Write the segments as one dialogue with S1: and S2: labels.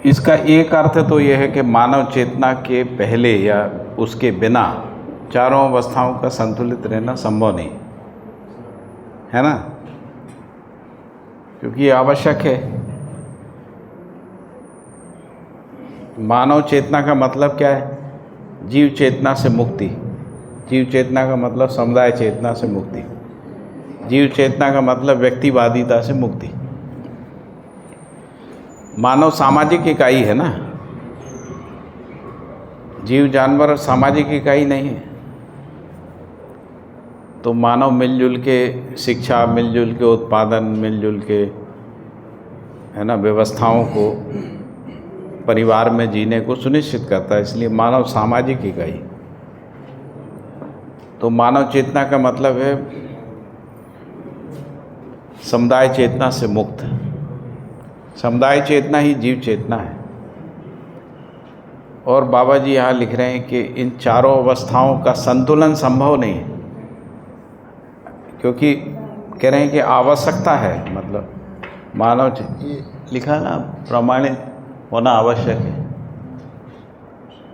S1: इसका एक अर्थ तो यह है कि मानव चेतना के पहले या उसके बिना चारों अवस्थाओं का संतुलित रहना संभव नहीं है ना, क्योंकि ये आवश्यक है। मानव चेतना का मतलब क्या है? जीव चेतना से मुक्ति। जीव चेतना का मतलब समुदाय चेतना से मुक्ति। जीव चेतना का मतलब व्यक्तिवादिता से मुक्ति। मानव सामाजिक इकाई है ना, जीव जानवर सामाजिक इकाई नहीं है। तो मानव मिलजुल के शिक्षा, मिलजुल के उत्पादन, मिलजुल के है ना व्यवस्थाओं को परिवार में जीने को सुनिश्चित करता है, इसलिए मानव सामाजिक इकाई। तो मानव चेतना का मतलब है समुदाय चेतना से मुक्त। समुदाय चेतना ही जीव चेतना है। और बाबा जी यहाँ लिख रहे हैं कि इन चारों अवस्थाओं का संतुलन संभव नहीं है, क्योंकि कह रहे हैं कि आवश्यकता है। मतलब मानव ये लिखा है ना, प्रमाणित होना आवश्यक है।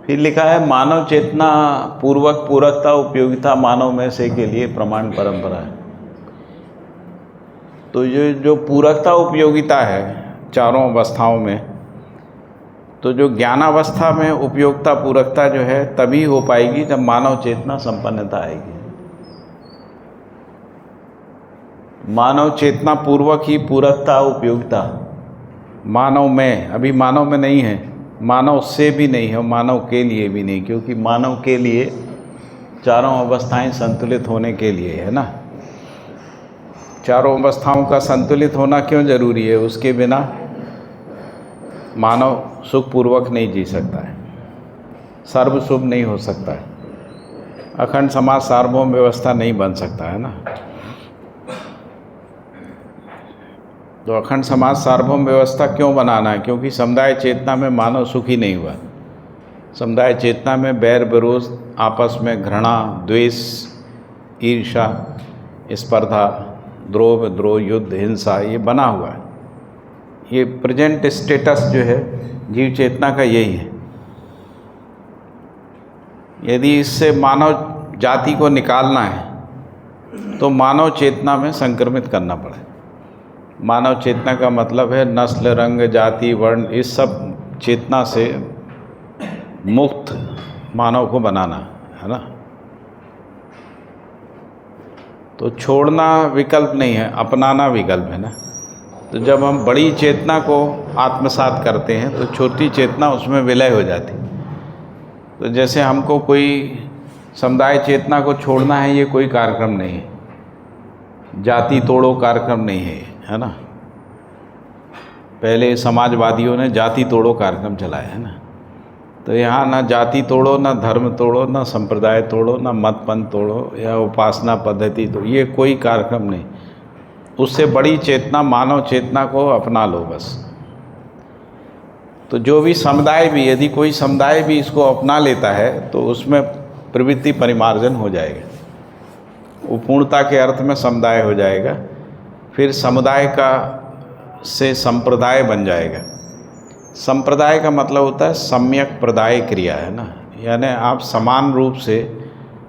S1: फिर लिखा है मानव चेतना पूर्वक पूरकता उपयोगिता मानव में से के लिए प्रमाण परंपरा है। तो ये जो पूरकता उपयोगिता है चारों अवस्थाओं में, तो जो ज्ञानावस्था में उपयोगिता पूरकता जो है तभी हो पाएगी जब मानव चेतना संपन्नता आएगी। मानव चेतना पूर्वक ही पूरकता उपयोगिता मानव में, अभी मानव में नहीं है, मानव से भी नहीं है, मानव के लिए भी नहीं, क्योंकि मानव के लिए चारों अवस्थाएं संतुलित होने के लिए है ना। चारों अवस्थाओं का संतुलित होना क्यों जरूरी है? उसके बिना मानव सुखपूर्वक नहीं जी सकता है, सर्वशुभ नहीं हो सकता है, अखंड समाज सार्वभौम व्यवस्था नहीं बन सकता है ना। तो अखंड समाज सार्वभौम व्यवस्था क्यों बनाना है? क्योंकि समुदाय चेतना में मानव सुखी नहीं हुआ। समुदाय चेतना में बैर विरोध, आपस में घृणा, द्वेष, ईर्ष्या, स्पर्धा, द्रोह विद्रोह, युद्ध, हिंसा, ये बना हुआ है। ये प्रेजेंट स्टेटस जो है जीव चेतना का यही है। यदि इससे मानव जाति को निकालना है तो मानव चेतना में संक्रमित करना पड़े। मानव चेतना का मतलब है नस्ल, रंग, जाति, वर्ण, इस सब चेतना से मुक्त मानव को बनाना है ना। तो छोड़ना विकल्प नहीं है, अपनाना विकल्प है ना। तो जब हम बड़ी चेतना को आत्मसात करते हैं तो छोटी चेतना उसमें विलय हो जाती। तो जैसे हमको कोई समुदाय चेतना को छोड़ना है, ये कोई कार्यक्रम नहीं है, जाति तोड़ो कार्यक्रम नहीं है ना। पहले समाजवादियों ने जाति तोड़ो कार्यक्रम चलाया है ना। तो यहाँ ना जाति तोड़ो, ना धर्म तोड़ो, ना संप्रदाय तोड़ो, ना मत पंथ तोड़ो या उपासना पद्धति तोड़ो, ये कोई कार्यक्रम नहीं। उससे बड़ी चेतना मानव चेतना को अपना लो बस। तो जो भी समुदाय भी, यदि कोई समुदाय भी इसको अपना लेता है तो उसमें प्रवृत्ति परिमार्जन हो जाएगा, वो पूर्णता के अर्थ में समुदाय हो जाएगा। फिर समुदाय का से संप्रदाय बन जाएगा। संप्रदाय का मतलब होता है सम्यक प्रदाय क्रिया है ना, यानी आप समान रूप से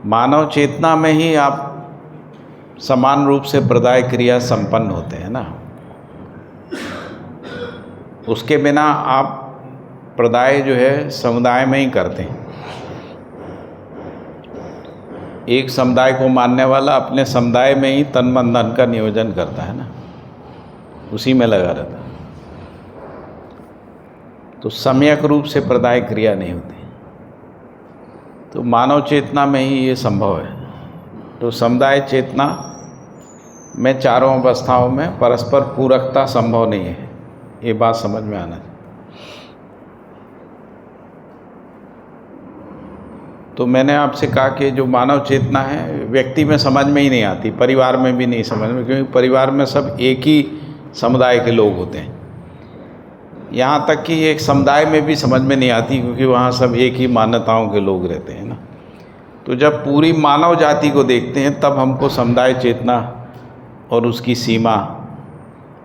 S1: मानव चेतना में ही आप समान रूप से प्रदाय क्रिया संपन्न होते हैं ना। उसके बिना आप प्रदाय जो है समुदाय में ही करते हैं। एक समुदाय को मानने वाला अपने समुदाय में ही तन मन धन का नियोजन करता है ना, उसी में लगा रहता है। तो सम्यक रूप से प्रदाय क्रिया नहीं होती। तो मानव चेतना में ही ये संभव है। तो समुदाय चेतना में चारों अवस्थाओं में परस्पर पूरकता संभव नहीं है, ये बात समझ में आना चाहिए। तो मैंने आपसे कहा कि जो मानव चेतना है व्यक्ति में समझ में ही नहीं आती, परिवार में भी नहीं समझ में, क्योंकि परिवार में सब एक ही समुदाय के लोग होते हैं। यहाँ तक कि एक समुदाय में भी समझ में नहीं आती, क्योंकि वहाँ सब एक ही मान्यताओं के लोग रहते हैं ना। तो जब पूरी मानव जाति को देखते हैं तब हमको समुदाय चेतना और उसकी सीमा,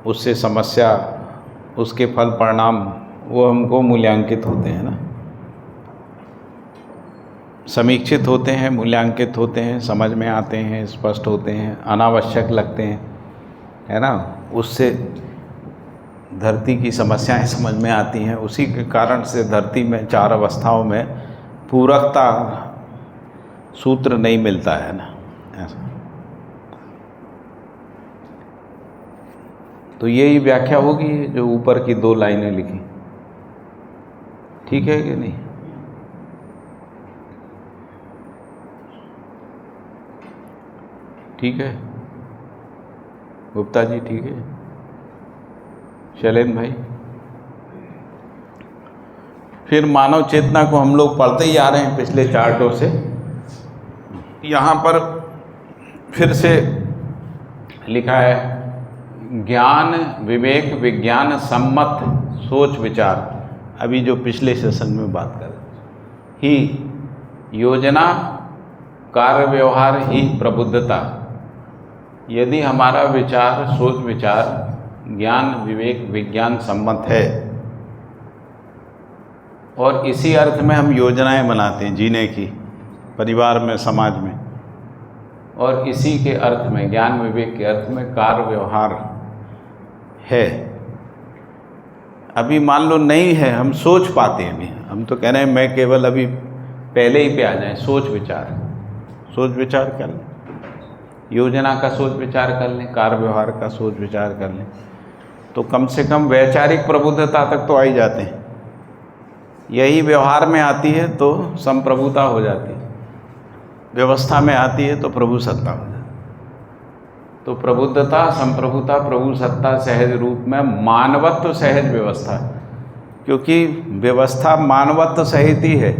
S1: उससे समस्या, उसके फल परिणाम वो हमको मूल्यांकित होते हैं ना, समीक्षित होते हैं, मूल्यांकित होते हैं, समझ में आते हैं, स्पष्ट होते हैं, अनावश्यक लगते हैं, है ना। उससे धरती की समस्याएं समझ में आती हैं। उसी के कारण से धरती में 4 अवस्थाओं में पूरकता सूत्र नहीं मिलता है ना, ऐसा। तो यही व्याख्या होगी जो ऊपर की 2 लाइनें लिखी, ठीक है कि नहीं? ठीक है गुप्ता जी, ठीक है शैलेंद्र भाई। फिर मानव चेतना को हम लोग पढ़ते ही आ रहे हैं पिछले चार्टों से। यहाँ पर फिर से लिखा है ज्ञान विवेक विज्ञान सम्मत सोच विचार, अभी जो पिछले सेशन में बात कर ही योजना कार्य व्यवहार ही प्रबुद्धता। यदि हमारा विचार सोच विचार ज्ञान विवेक विज्ञान सम्मत है और इसी अर्थ में हम योजनाएं बनाते हैं जीने की, परिवार में, समाज में, और इसी के अर्थ में ज्ञान विवेक के अर्थ में कार्य व्यवहार है। अभी मान लो नहीं है, हम सोच पाते हैं, अभी हम तो कह रहे हैं मैं केवल अभी पहले ही पे आ जाएं, सोच विचार कर लें, योजना का सोच विचार कर लें, कार्य व्यवहार का सोच विचार कर लें, तो कम से कम वैचारिक प्रबुद्धता तक तो आ ही जाते हैं। यही व्यवहार में आती है तो संप्रभुता हो जाती है, व्यवस्था में आती है तो प्रभु सत्ता हो जाती है। तो प्रबुद्धता, संप्रभुता, प्रभु सत्ता सहज रूप में मानवत्व सहज व्यवस्था, क्योंकि व्यवस्था मानवत्व सहित ही है,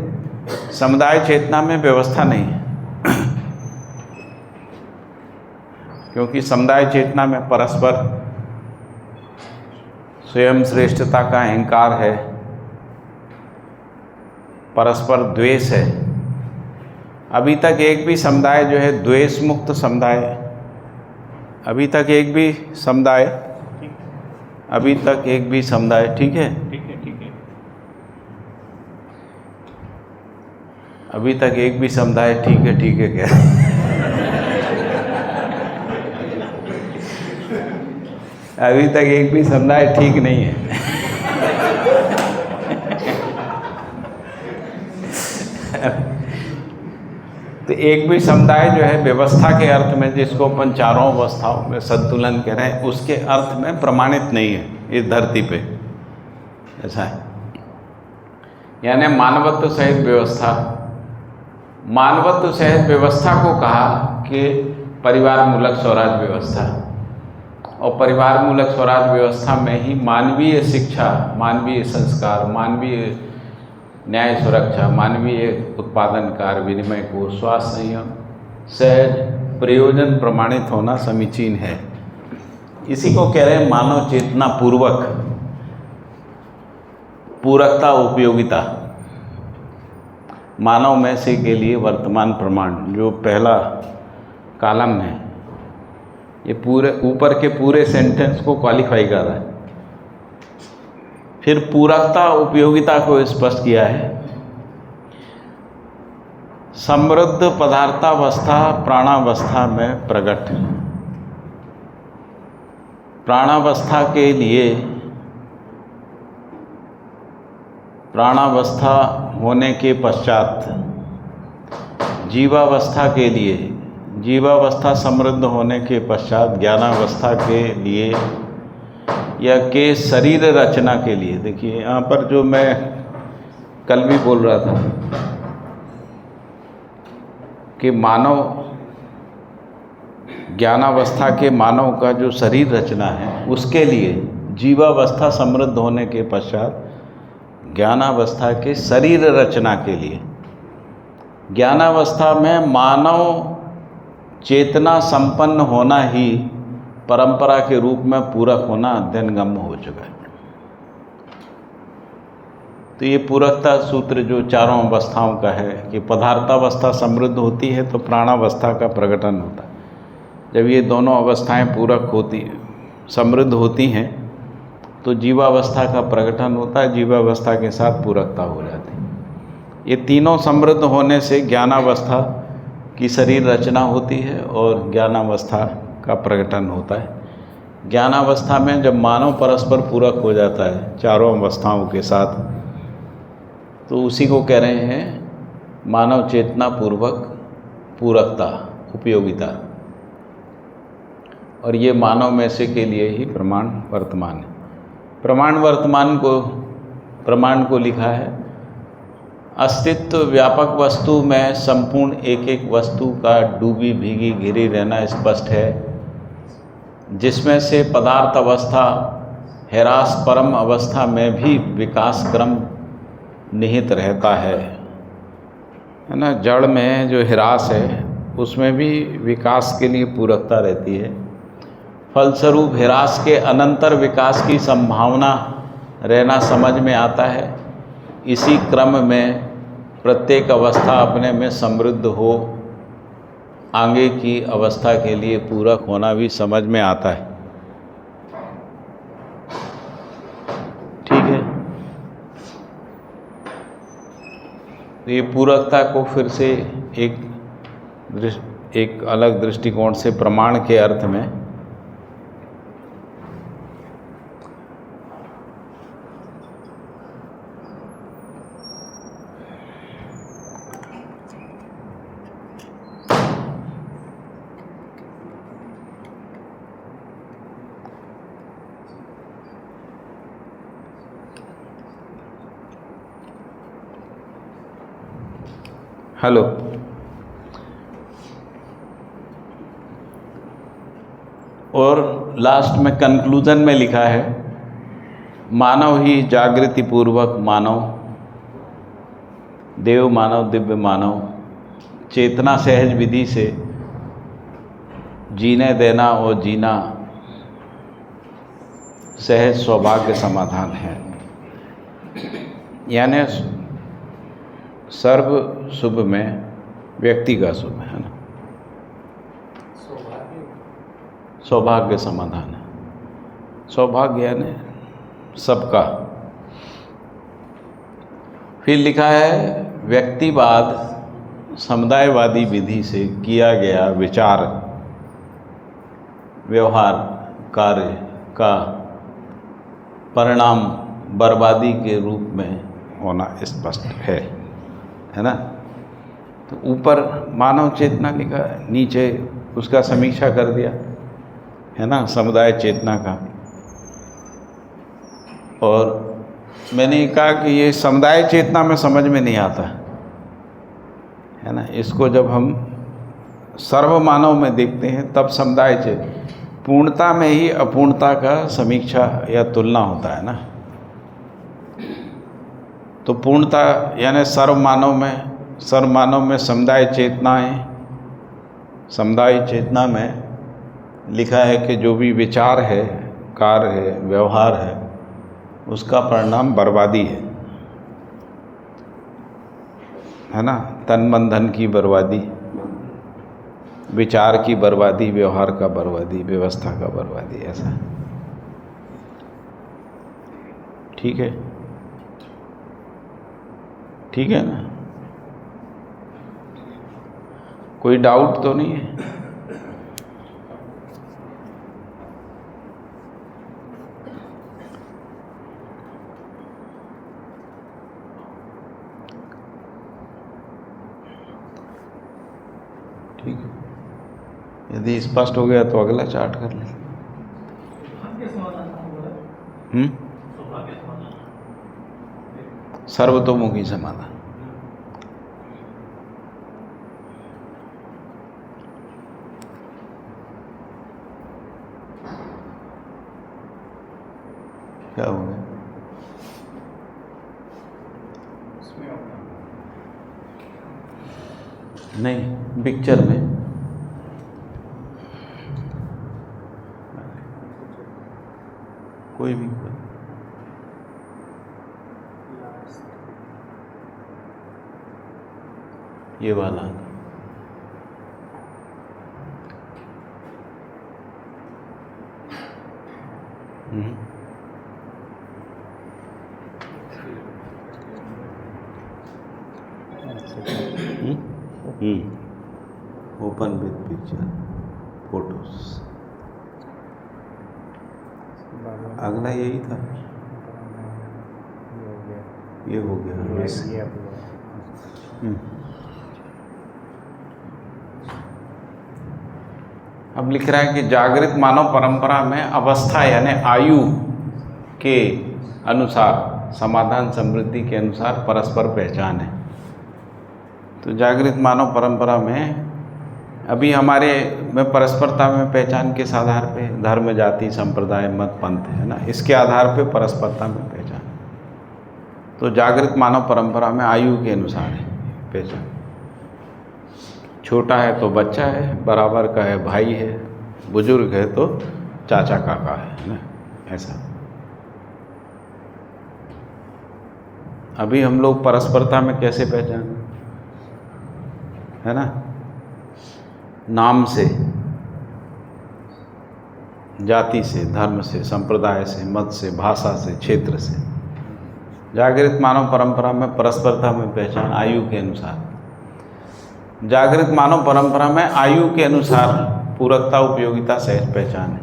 S1: समुदाय चेतना में व्यवस्था नहीं है। क्योंकि समुदाय चेतना में परस्पर स्वयं श्रेष्ठता का अहंकार है, परस्पर द्वेष है। अभी तक एक भी समुदाय जो है द्वेष मुक्त समुदाय है, अभी तक एक भी समुदाय, अभी तक एक भी समुदाय, ठीक है, अभी तक एक भी समुदाय, ठीक है क्या? अभी तक एक भी समुदाय ठीक नहीं है। तो एक भी समुदाय जो है व्यवस्था के अर्थ में, जिसको अपन 4 अवस्थाओं में संतुलन कह रहे हैं, उसके अर्थ में प्रमाणित नहीं है इस धरती पे, ऐसा है। यानी मानवत्व सहित व्यवस्था, मानवत्व सहित व्यवस्था को कहा कि परिवार मूलक स्वराज व्यवस्था, और परिवार मूलक स्वराज व्यवस्था में ही मानवीय शिक्षा, मानवीय संस्कार, मानवीय न्याय सुरक्षा, मानवीय उत्पादन कार्य विनिमय को स्वास्थ्य संयम सहज प्रयोजन प्रमाणित होना समीचीन है। इसी को कह रहे हैं मानव चेतना पूर्वक पूरकता उपयोगिता। मानव में से के लिए वर्तमान प्रमाण, जो पहला कॉलम है, ये पूरे ऊपर के पूरे सेंटेंस को क्वालिफाई कर रहा है। फिर पूरकता उपयोगिता को स्पष्ट किया है। समृद्ध पदार्थावस्था प्राणावस्था में प्रकट। प्राणावस्था के लिए, प्राणावस्था होने के पश्चात जीवावस्था के लिए, जीवावस्था समृद्ध होने के पश्चात ज्ञानावस्था के लिए या के शरीर रचना के लिए। देखिए यहाँ पर जो मैं कल भी बोल रहा था कि मानव ज्ञानावस्था के मानव का जो शरीर रचना है, उसके लिए जीवावस्था समृद्ध होने के पश्चात ज्ञानावस्था के शरीर रचना के लिए, ज्ञानावस्था में मानव चेतना संपन्न होना ही परंपरा के रूप में पूरक होना अध्ययनगम्य हो चुका है। तो ये पूरकता सूत्र जो 4 अवस्थाओं का है कि पदार्थावस्था समृद्ध होती है तो प्राणावस्था का प्रकटन होता है। जब ये दोनों अवस्थाएं पूरक होती, समृद्ध होती हैं, तो जीवावस्था का प्रकटन होता है, जीवावस्था के साथ पूरकता हो जाती है। ये तीनों समृद्ध होने से ज्ञानावस्था की शरीर रचना होती है और ज्ञानावस्था का प्रकटन होता है। ज्ञानावस्था में जब मानव परस्पर पूरक हो जाता है चारों अवस्थाओं के साथ, तो उसी को कह रहे हैं मानव चेतना पूर्वक पूरकता, उपयोगिता। और ये मानव में से के लिए ही प्रमाण वर्तमान है। प्रमाण को लिखा है, अस्तित्व व्यापक वस्तु में संपूर्ण एक एक वस्तु का डूबी भीगी घिरी रहना स्पष्ट है, जिसमें से पदार्थ अवस्था ह्रास परम अवस्था में भी विकास क्रम निहित रहता है ना। जड़ में जो ह्रास है उसमें भी विकास के लिए पूरकता रहती है। फलस्वरूप ह्रास के अनंतर विकास की संभावना रहना समझ में आता है। इसी क्रम में प्रत्येक अवस्था अपने में समृद्ध हो आगे की अवस्था के लिए पूरक होना भी समझ में आता है। ठीक है, तो ये पूरकता को फिर से एक अलग दृष्टिकोण से प्रमाण के अर्थ में हेलो, और लास्ट में कंक्लूजन में लिखा है, मानव ही जागृति पूर्वक मानव, देव मानव, दिव्य मानव, चेतना सहज विधि से जीने देना और जीना सहज सौभाग्य समाधान है। यानी सर्व शुभ में व्यक्ति का शुभ है ना, सौभाग्य समाधान है। सौभाग्य यानी सबका। फिर लिखा है, व्यक्तिवाद समुदायवादी विधि से किया गया विचार व्यवहार कार्य का परिणाम बर्बादी के रूप में होना स्पष्ट है ना। तो ऊपर मानव चेतना लिखा, नीचे उसका समीक्षा कर दिया है ना, समुदाय चेतना का। और मैंने ये कहा कि ये समुदाय चेतना में समझ में नहीं आता है ना। इसको जब हम सर्व मानव में देखते हैं तब समुदाय चेतना, पूर्णता में ही अपूर्णता का समीक्षा या तुलना होता है ना। तो पूर्णता यानी सर्व मानव में समुदाय चेतना में लिखा है कि जो भी विचार है, कार्य है, व्यवहार है, उसका परिणाम बर्बादी है ना। तन मन धन की बर्बादी, विचार की बर्बादी, व्यवहार का बर्बादी, व्यवस्था का बर्बादी, ऐसा। ठीक है, ठीक है ना। कोई डाउट तो नहीं है? ठीक है, यदि स्पष्ट हो गया तो अगला चार्ट कर लें। सर्वतोमुखी समाधान। क्या हो गया? नहीं, पिक्चर में कोई भी ये वाला ओपन विद पिक्चर फोटोज। अगला यही था, ये हो गया वैसे। अब लिख रहा है कि जागृत मानव परंपरा में अवस्था यानी आयु के अनुसार, समाधान समृद्धि के अनुसार परस्पर पहचान है। तो जागृत मानव परंपरा में अभी हमारे में परस्परता में पहचान किस आधार पे? धर्म, जाति, संप्रदाय, मत, पंथ, है ना, इसके आधार पे परस्परता में पहचान। तो जागृत मानव परंपरा में आयु के अनुसार है पहचान। छोटा है तो बच्चा है, बराबर का है भाई है, बुजुर्ग है तो चाचा काका है ना, ऐसा। अभी हम लोग परस्परता में कैसे पहचान, है ना, नाम से, जाति से, धर्म से, संप्रदाय से, मत से, भाषा से, क्षेत्र से। जागृत मानव परंपरा में परस्परता में पहचान आयु के अनुसार। जागृत मानव परंपरा में आयु के अनुसार पूरकता, उपयोगिता, सहज पहचान है।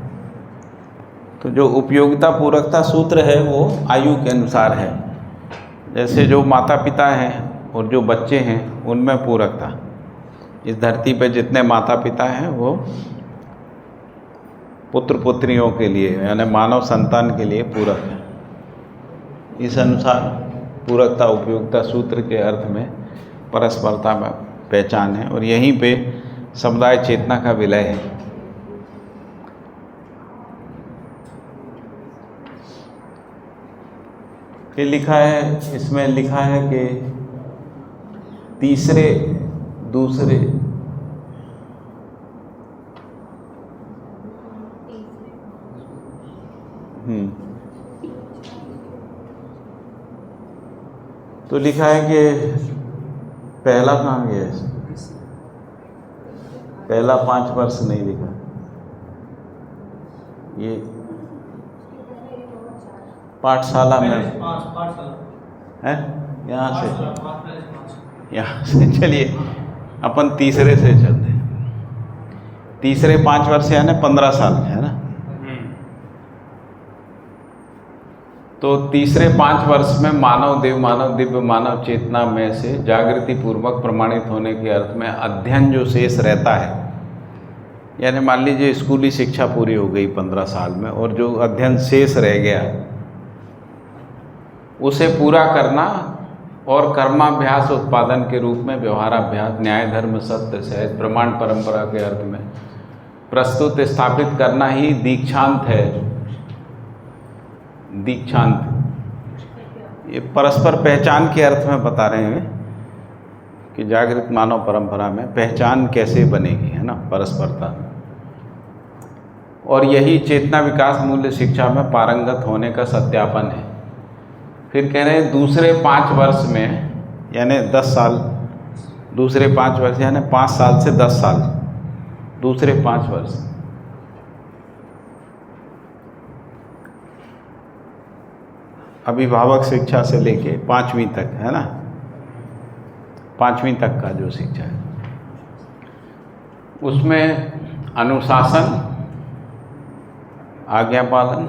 S1: तो जो उपयोगिता पूरकता सूत्र है वो आयु के अनुसार है। जैसे जो माता पिता हैं और जो बच्चे हैं उनमें पूरकता, इस धरती पे जितने माता पिता हैं वो पुत्र पुत्रियों के लिए यानी मानव संतान के लिए पूरक है। इस अनुसार पूरकता उपयोगिता सूत्र के अर्थ में परस्परता में पहचान है और यहीं पे समुदाय चेतना का विलय है। फिर लिखा है, इसमें लिखा है कि तीसरे दूसरे तो लिखा है कि पहला कहाँ गया है? पहला 5 वर्ष नहीं लिखा, ये पाठशाला में है। यहाँ से चलिए अपन तीसरे से चलते हैं। तीसरे 5 वर्ष यानी 15 साल, है ना। तो तीसरे 5 वर्ष में मानव, देव मानव, दिव्य मानव चेतना में से जागृति पूर्वक प्रमाणित होने के अर्थ में अध्ययन जो शेष रहता है, यानी मान लीजिए स्कूली शिक्षा पूरी हो गई 15 साल में और जो अध्ययन शेष रह गया उसे पूरा करना और कर्माभ्यास उत्पादन के रूप में व्यवहाराभ्यास, न्याय, धर्म, सत्य, सहज, प्रमाण परंपरा के अर्थ में प्रस्तुत स्थापित करना ही दीक्षांत है। दीक्षांत ये परस्पर पहचान के अर्थ में बता रहे हैं कि जागृत मानव परंपरा में पहचान कैसे बनेगी, है ना, परस्परता। और यही चेतना विकास मूल्य शिक्षा में पारंगत होने का सत्यापन है। फिर कह रहे हैं दूसरे 5 वर्ष में यानी 10 साल, दूसरे 5 वर्ष यानी 5 साल से 10 साल, दूसरे 5 वर्ष अभिभावक शिक्षा से लेके 5वीं तक, है ना, 5वीं तक का जो शिक्षा है उसमें अनुशासन, आज्ञा पालन,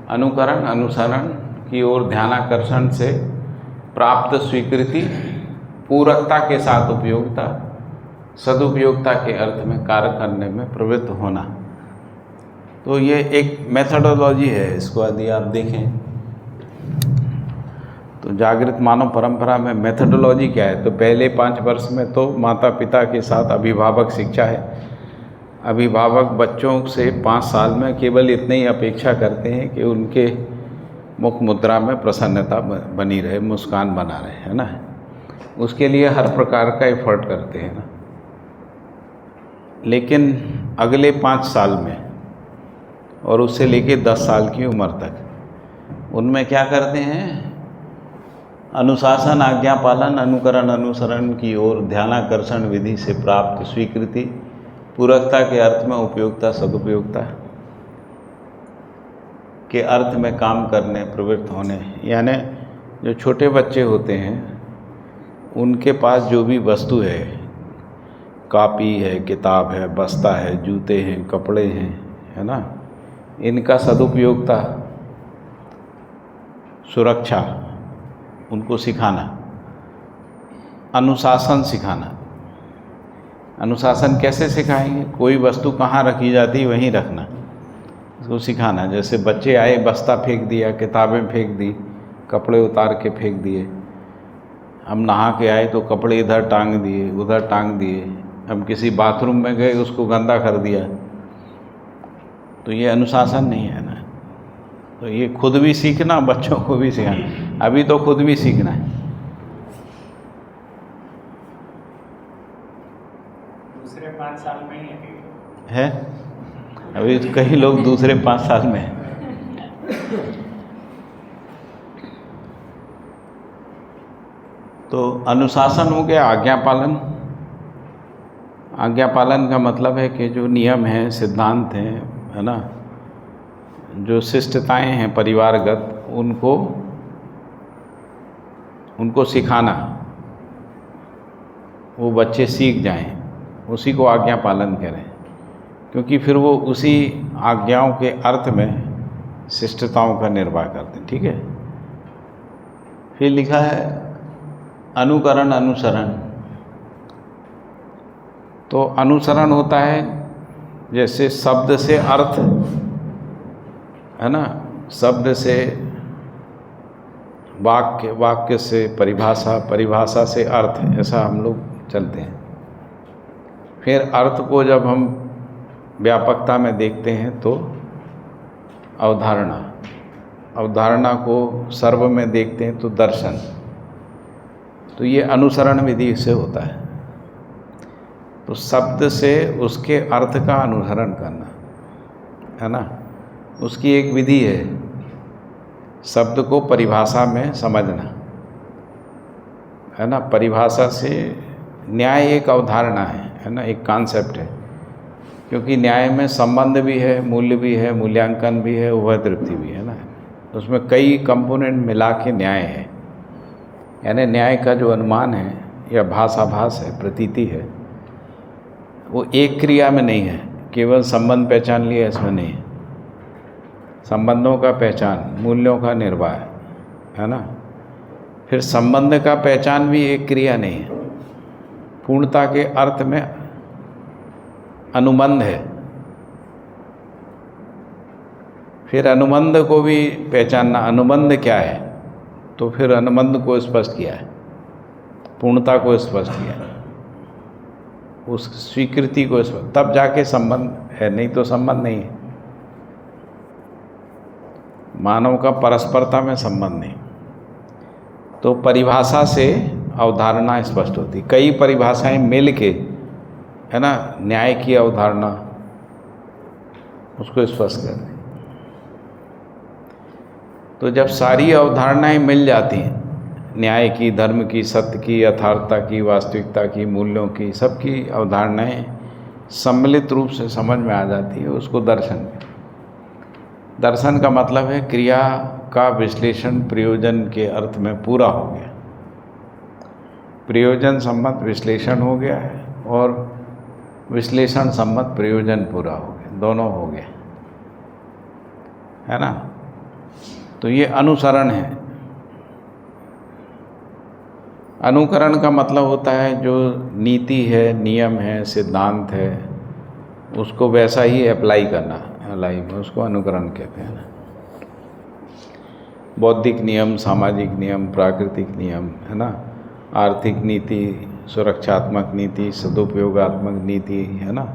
S1: अनुकरण, अनुसरण की ओर ध्यानाकर्षण से प्राप्त स्वीकृति, पूरकता के साथ उपयोगिता, सदुपयोगिता के अर्थ में कार्य करने में प्रवृत्त होना। तो ये एक मेथोडोलॉजी है। इसको यदि आप देखें तो जागृत मानव परंपरा में मेथोडोलॉजी क्या है, तो पहले 5 वर्ष में तो माता पिता के साथ अभिभावक शिक्षा है। अभिभावक बच्चों से 5 साल में केवल इतनी ही अपेक्षा करते हैं कि उनके मुख मुद्रा में प्रसन्नता बनी रहे, मुस्कान बना रहे, है ना। उसके लिए हर प्रकार का एफर्ट करते हैं ना। लेकिन अगले 5 साल में और उससे लेके 10 साल की उम्र तक उनमें क्या करते हैं? अनुशासन, आज्ञा पालन, अनुकरण, अनुसरण की ओर ध्यानाकर्षण विधि से प्राप्त स्वीकृति, पूरकता के अर्थ में उपयोगिता, सदुपयोगिता के अर्थ में काम करने, प्रवृत्त होने। यानी जो छोटे बच्चे होते हैं उनके पास जो भी वस्तु है, कॉपी है, किताब है, बस्ता है, जूते हैं, कपड़े हैं, है ना, इनका सदुपयोगता, सुरक्षा उनको सिखाना, अनुशासन सिखाना। अनुशासन कैसे सिखाएंगे? कोई वस्तु कहाँ रखी जाती है वहीं रखना, उसको सिखाना। जैसे बच्चे आए, बस्ता फेंक दिया, किताबें फेंक दी, कपड़े उतार के फेंक दिए। हम नहा के आए तो कपड़े इधर टांग दिए, उधर टांग दिए। हम किसी बाथरूम में गए, उसको गंदा कर दिया, तो ये अनुशासन नहीं है ना। तो ये खुद भी सीखना, बच्चों को भी सिखाना। अभी तो खुद भी सीखना है।
S2: दूसरे 5 साल में ही
S1: है अभी तो कई लोग दूसरे 5 साल में हैं। तो अनुशासन हो गया आज्ञा पालन। आज्ञा पालन का मतलब है कि जो नियम हैं, सिद्धांत हैं, है ना, जो शिष्टताएं हैं परिवारगत, उनको सिखाना, वो बच्चे सीख जाएं, उसी को आज्ञा पालन करें। क्योंकि फिर वो उसी आज्ञाओं के अर्थ में शिष्टताओं का निर्वाह करते हैं। ठीक है। फिर लिखा है अनुकरण अनुसरण। तो अनुसरण होता है जैसे शब्द से अर्थ, है ना, शब्द से वाक्य, वाक्य से परिभाषा, परिभाषा से अर्थ, ऐसा हम लोग चलते हैं। फिर अर्थ को जब हम व्यापकता में देखते हैं तो अवधारणा, अवधारणा को सर्व में देखते हैं तो दर्शन। तो ये अनुसरण विधि से होता है। तो शब्द से उसके अर्थ का अनुसरण करना, है ना, उसकी एक विधि है। शब्द को परिभाषा में समझना, है ना। परिभाषा से न्याय एक अवधारणा है ना, एक कॉन्सेप्ट है। क्योंकि न्याय में संबंध भी है, मूल्य भी है, मूल्यांकन भी है, उभय तृप्ति भी है ना। उसमें कई कंपोनेंट मिला के न्याय है। यानी न्याय का जो अनुमान है या भाषाभास है, प्रतीति है, वो एक क्रिया में नहीं है। केवल संबंध पहचान लिया इसमें नहीं है। संबंधों का पहचान, मूल्यों का निर्वाह, है ना। फिर संबंध का पहचान भी एक क्रिया नहीं है। पूर्णता के अर्थ में अनुबंध है। फिर अनुबंध को भी पहचानना, अनुबंध क्या है, तो फिर अनुबंध को स्पष्ट किया है, पूर्णता को स्पष्ट किया है, उस स्वीकृति को स्पष्ट, तब जाके संबंध है, नहीं तो संबंध नहीं है। मानव का परस्परता में संबंध नहीं। तो परिभाषा से अवधारणा स्पष्ट होती। कई परिभाषाएं मिल के, है ना, न्याय की अवधारणा उसको स्पष्ट कर दी। तो जब सारी अवधारणाएं मिल जाती हैं, न्याय की, धर्म की, सत्य की, यथार्थता की, वास्तविकता की, मूल्यों की, सबकी अवधारणाएं सम्मिलित रूप से समझ में आ जाती है, उसको दर्शन। दर्शन का मतलब है क्रिया का विश्लेषण प्रयोजन के अर्थ में पूरा हो गया। प्रयोजन सम्मत विश्लेषण हो गया है और विश्लेषण सम्मत प्रयोजन पूरा हो गया, दोनों हो गए, है ना। तो ये अनुसरण है। अनुकरण का मतलब होता है जो नीति है, नियम है, सिद्धांत है, उसको वैसा ही अप्लाई करना लाइफ में, उसको अनुकरण कहते हैं ना। बौद्धिक नियम, सामाजिक नियम, प्राकृतिक नियम, है ना, आर्थिक नीति, सुरक्षात्मक नीति, सदुपयोगात्मक नीति, है ना,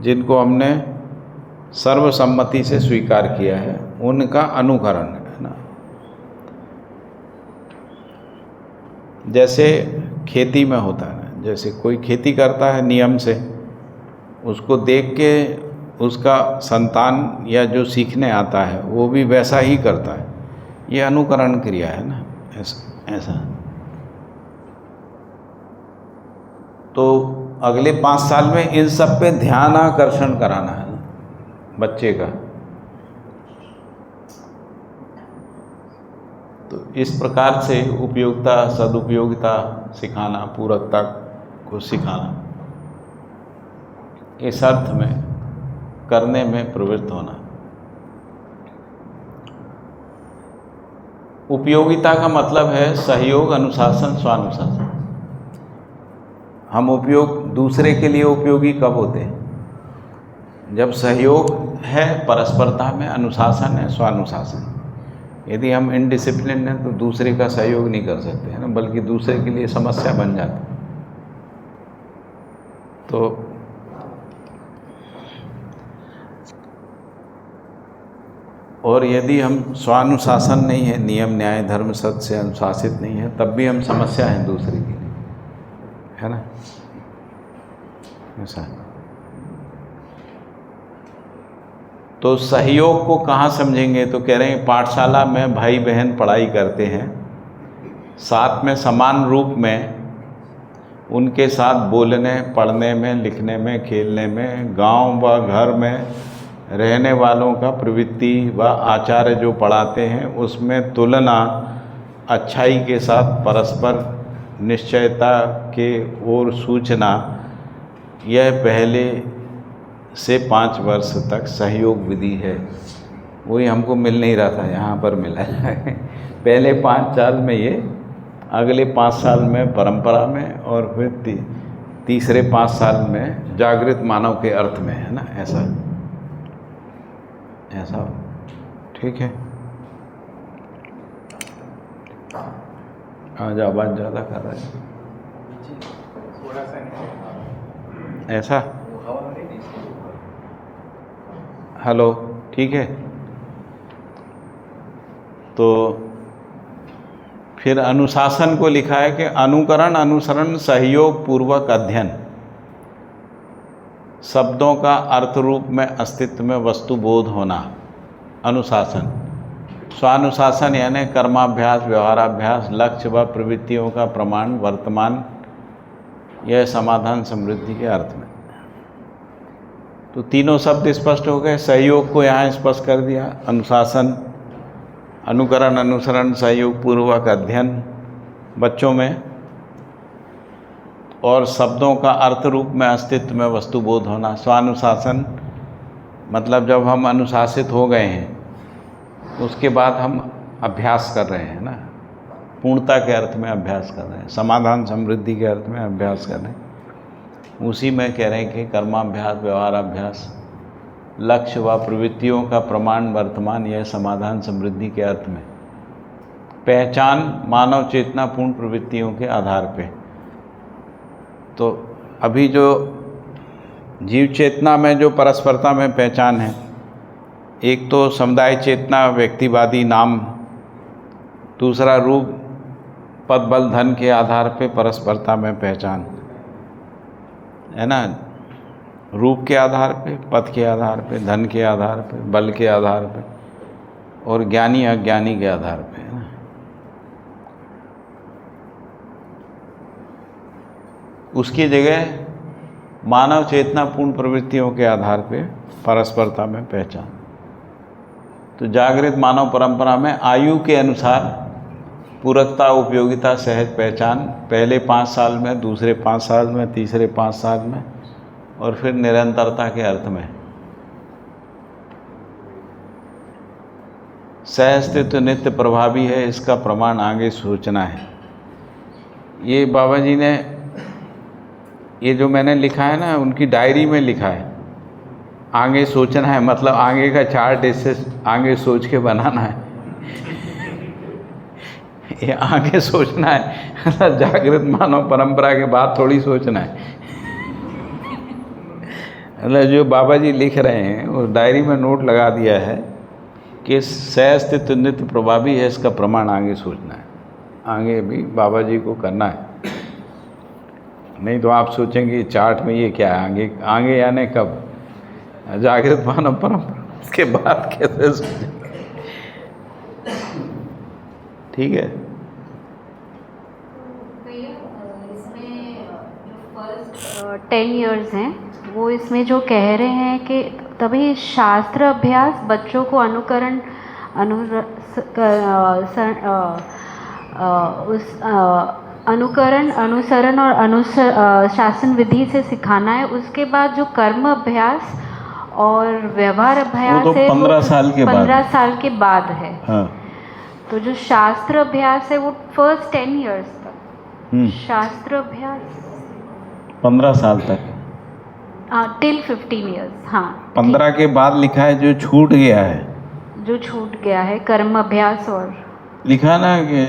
S1: जिनको हमने सर्वसम्मति से स्वीकार किया है, उनका अनुकरण, है ना। जैसे खेती में होता है ना, जैसे कोई खेती करता है नियम से, उसको देख के उसका संतान या जो सीखने आता है वो भी वैसा ही करता है। ये अनुकरण क्रिया है ना, ऐसा। तो अगले 5 साल में इन सब पे ध्यान आकर्षण कराना है बच्चे का। तो इस प्रकार से उपयोगिता, सदुपयोगिता सिखाना, पूरकता को सिखाना, इस अर्थ में करने में प्रवृत्त होना। उपयोगिता का मतलब है सहयोग, अनुशासन, स्वानुशासन। हम दूसरे के लिए उपयोगी कब होते हैं? जब सहयोग है, परस्परता में, अनुशासन है, स्वानुशासन। यदि हम इनडिसिप्लिन हैं तो दूसरे का सहयोग नहीं कर सकते हैं ना, बल्कि दूसरे के लिए समस्या बन जाती। तो और यदि हम स्वानुशासन नहीं है, नियम न्याय धर्म सत्य से अनुशासित नहीं है, तब भी हम समस्या हैं दूसरे के लिए, है ना? ऐसा। तो सहयोग को कहाँ समझेंगे? तो कह रहे हैं पाठशाला में भाई बहन पढ़ाई करते हैं, साथ में समान रूप में उनके साथ बोलने, पढ़ने में, लिखने में, खेलने में, गांव व घर में रहने वालों का प्रवृत्ति व आचार्य जो पढ़ाते हैं उसमें तुलना, अच्छाई के साथ परस्पर निश्चयता के ओर सूचना, यह पहले से 5 वर्ष तक सहयोग विधि है। वही हमको मिल नहीं रहा था, यहाँ पर मिला है। पहले 5 साल में ये, अगले 5 साल में परंपरा में, और फिर तीसरे 5 साल में जागृत मानव के अर्थ में, है ना? ऐसा ठीक है। आज आवाज़ ज़्यादा कर रहा है,
S2: थोड़ा सा नीचे।
S1: ऐसा। हेलो, ठीक है। तो फिर अनुशासन को लिखा है कि अनुकरण, अनुसरण, सहयोग पूर्वक अध्ययन, शब्दों का अर्थ रूप में अस्तित्व में वस्तुबोध होना, अनुशासन। स्वानुशासन यानी कर्माभ्यास, व्यवहाराभ्यास, लक्ष्य व प्रवृत्तियों का प्रमाण, वर्तमान, यह समाधान समृद्धि के अर्थ में। तो तीनों शब्द स्पष्ट हो गए। सहयोग को यहाँ स्पष्ट कर दिया, अनुशासन, अनुकरण, अनुसरण, सहयोग पूर्वक अध्ययन बच्चों में, और शब्दों का अर्थ रूप में अस्तित्व में वस्तुबोध होना। स्वानुशासन मतलब जब हम अनुशासित हो गए हैं उसके बाद हम अभ्यास कर रहे हैं ना, पूर्णता के अर्थ में अभ्यास कर रहे हैं, समाधान समृद्धि के अर्थ में अभ्यास कर रहे हैं। उसी में कह रहे हैं कि कर्माभ्यास, व्यवहाराभ्यास, लक्ष्य व प्रवृत्तियों का प्रमाण, वर्तमान, यह समाधान समृद्धि के अर्थ में। पहचान मानव चेतना पूर्ण प्रवृत्तियों के आधार पे। तो अभी जो जीव चेतना में जो परस्परता में पहचान है, एक तो समुदाय चेतना, व्यक्तिवादी नाम, दूसरा रूप, पद, बल, धन के आधार पे परस्परता में पहचान, है ना? रूप के आधार पे, पद के आधार पे, धन के आधार पे, बल के आधार पे, और ज्ञानी अज्ञानी के आधार पे, है ना? उसकी जगह मानव चेतना पूर्ण प्रवृत्तियों के आधार पे परस्परता में पहचान। तो जागृत मानव परंपरा में आयु के अनुसार पूरकता, उपयोगिता, सहज पहचान, पहले 5 साल में, दूसरे 5 साल में, तीसरे 5 साल में, और फिर निरंतरता के अर्थ में। सहअस्तित्व नित्य प्रभावी है, इसका प्रमाण आगे सोचना है। ये बाबा जी ने, ये जो मैंने लिखा है ना, उनकी डायरी में लिखा है, आगे सोचना है, मतलब आगे का चार्ट इससे आगे सोच के बनाना है। ये आगे सोचना है, जागृत मानव परंपरा के बाद थोड़ी सोचना है। मतलब जो बाबा जी लिख रहे हैं उस डायरी में नोट लगा दिया है कि सहअस्तित्व नित्य प्रभावी है, इसका प्रमाण आगे सोचना है। आगे भी बाबा जी को करना है, नहीं तो आप सोचेंगे चार्ट में ये क्या है, आगे आगे यानी कब? जागृत मानव परंपरा उसके बाद कैसे सोचेंगे? ठीक है।
S3: इसमें जो फर्स्ट 10 इयर्स हैं वो इसमें जो कह रहे हैं कि तभी शास्त्र अभ्यास बच्चों को अनुकरण उस अनुकरण, अनुसरण और शासन विधि से सिखाना है। उसके बाद जो कर्म अभ्यास और व्यवहार अभ्यास
S1: वो तो
S3: है
S1: 15 साल के बाद
S3: 15 साल के बाद है।
S1: हाँ।
S3: तो जो शास्त्र अभ्यास है वो फर्स्ट 10 इयर्स तक शास्त्र अभ्यास
S1: 15 साल तक
S3: टिल 15 इयर्स। हाँ,
S1: 15 के बाद लिखा है जो छूट गया है,
S3: जो छूट गया है कर्म अभ्यास और
S1: लिखा ना कि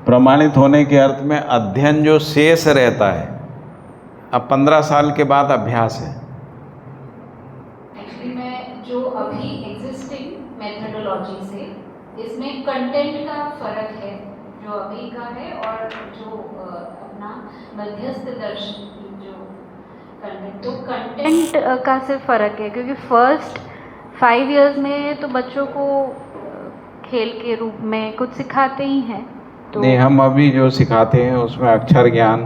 S1: प्रमाणित होने के अर्थ में अध्ययन जो शेष रहता है, अब 15 साल के बाद अभ्यास है।
S3: एक्चुअली मैं जो अभी एग्जिस्टिंग मेथडोलॉजी से इसमें कंटेंट का फर्क है, जो अभी का है और जो अपना मध्यस्थ दर्शन की जो कंटेंट, तो कंटेंट का सिर्फ फ़र्क है क्योंकि फर्स्ट 5 इयर्स में तो बच्चों को खेल के रूप में कुछ सिखाते ही हैं। तो
S1: नहीं, हम अभी जो सिखाते हैं उसमें अक्षर ज्ञान,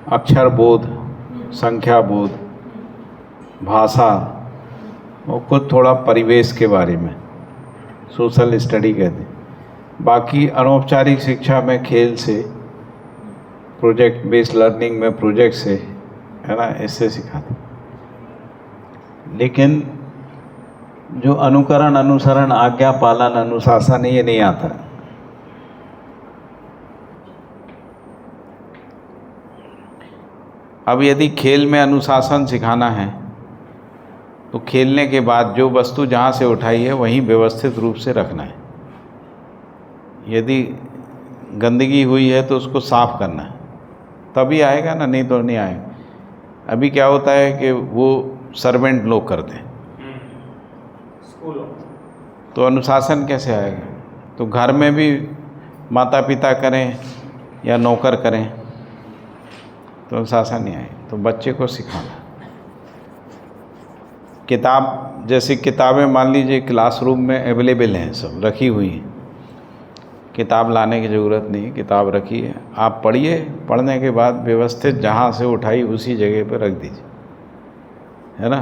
S1: अक्षर बोध, संख्या बोध, भाषा और कुछ थोड़ा परिवेश के बारे में सोशल स्टडी कहते हैं। बाकी अनौपचारिक शिक्षा में खेल से, प्रोजेक्ट बेस्ड लर्निंग में प्रोजेक्ट से, है ना, इससे सिखाते। लेकिन जो अनुकरण, अनुसरण, आज्ञा पालन, अनुशासन, ये नहीं आता। अब यदि खेल में अनुशासन सिखाना है तो खेलने के बाद जो वस्तु जहाँ से उठाई है वहीं व्यवस्थित रूप से रखना है। यदि गंदगी हुई है तो उसको साफ करना है, तभी आएगा ना, नहीं तो नहीं आएगा। अभी क्या होता है कि वो सर्वेंट लोग करते हैं,
S2: स्कूलों
S1: तो अनुशासन कैसे आएगा? तो घर में भी माता पिता करें या नौकर करें तो अनुशासन नहीं आएगा। तो बच्चे को सिखाना। किताब, जैसे किताबें मान लीजिए क्लासरूम में अवेलेबल हैं, सब रखी हुई हैं, किताब लाने की ज़रूरत नहीं, किताब रखी है, आप पढ़िए, पढ़ने के बाद व्यवस्थित जहाँ से उठाई उसी जगह पर रख दीजिए, है ना।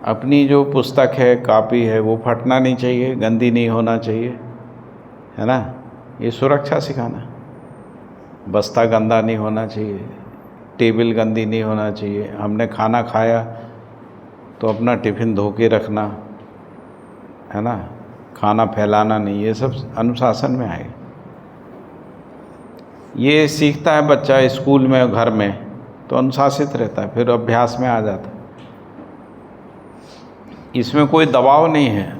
S1: अपनी जो पुस्तक है, कापी है, वो फटना नहीं चाहिए, गंदी नहीं होना चाहिए, है ना। ये सुरक्षा सिखाना। बस्ता गंदा नहीं होना चाहिए, टेबल गंदी नहीं होना चाहिए, हमने खाना खाया तो अपना टिफ़िन धो के रखना, है ना, खाना फैलाना नहीं, ये सब अनुशासन में आएगा। ये सीखता है बच्चा स्कूल में और घर में तो अनुशासित रहता है, फिर अभ्यास में आ जाता है। इसमें कोई दबाव नहीं है।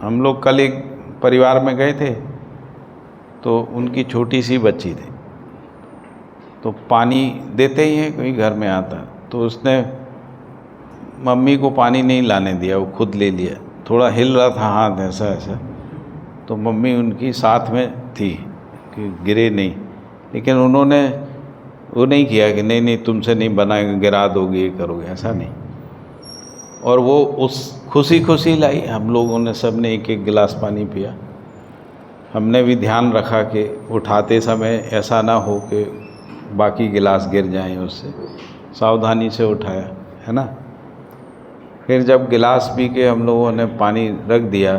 S1: हम लोग कल एक परिवार में गए थे तो उनकी छोटी सी बच्ची थी, तो पानी देते ही हैं, कोई घर में आता तो उसने मम्मी को पानी नहीं लाने दिया, वो खुद ले लिया। थोड़ा हिल रहा था हाथ ऐसा ऐसा, तो मम्मी उनकी साथ में थी कि गिरे नहीं, लेकिन उन्होंने वो नहीं किया कि नहीं नहीं तुमसे नहीं बनाएगा, गिरा दोगे, ये करोगे, ऐसा नहीं। और वो उस खुशी खुशी लाई। हम लोगों ने सब ने एक एक गिलास पानी पिया। हमने भी ध्यान रखा कि उठाते समय ऐसा ना हो कि बाकी गिलास गिर जाएं, उससे सावधानी से उठाया, है ना। फिर जब गिलास पी के हम लोगों ने पानी रख दिया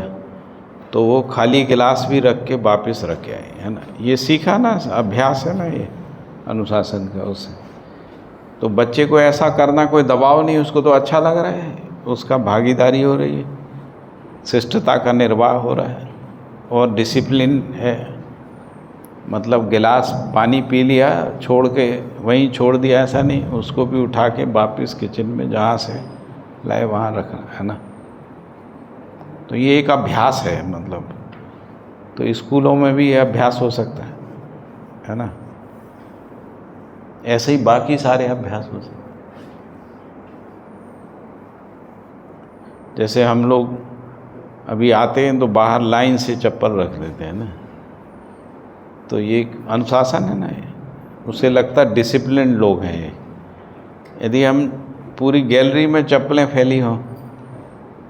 S1: तो वो खाली गिलास भी रख के वापस रख के आए, है ना। ये सीखा ना, अभ्यास है ना ये अनुशासन का। उससे तो बच्चे को ऐसा करना कोई दबाव नहीं, उसको तो अच्छा लग रहा है, उसका भागीदारी हो रही है, शिष्टता का निर्वाह हो रहा है और डिसिप्लिन है। मतलब गिलास पानी पी लिया, छोड़ के वहीं छोड़ दिया, ऐसा नहीं, उसको भी उठा के वापस किचन में जहाँ से लाए वहाँ रखना, है ना। तो ये एक अभ्यास है, मतलब तो स्कूलों में भी ये अभ्यास हो सकता है ना। ऐसे ही बाकी सारे अभ्यास हो सकते। जैसे हम लोग अभी आते हैं तो बाहर लाइन से चप्पल रख लेते हैं ना, तो ये एक अनुशासन है ना, ये उससे लगता है डिसिप्लिन लोग हैं ये। यदि हम पूरी गैलरी में चप्पलें फैली हों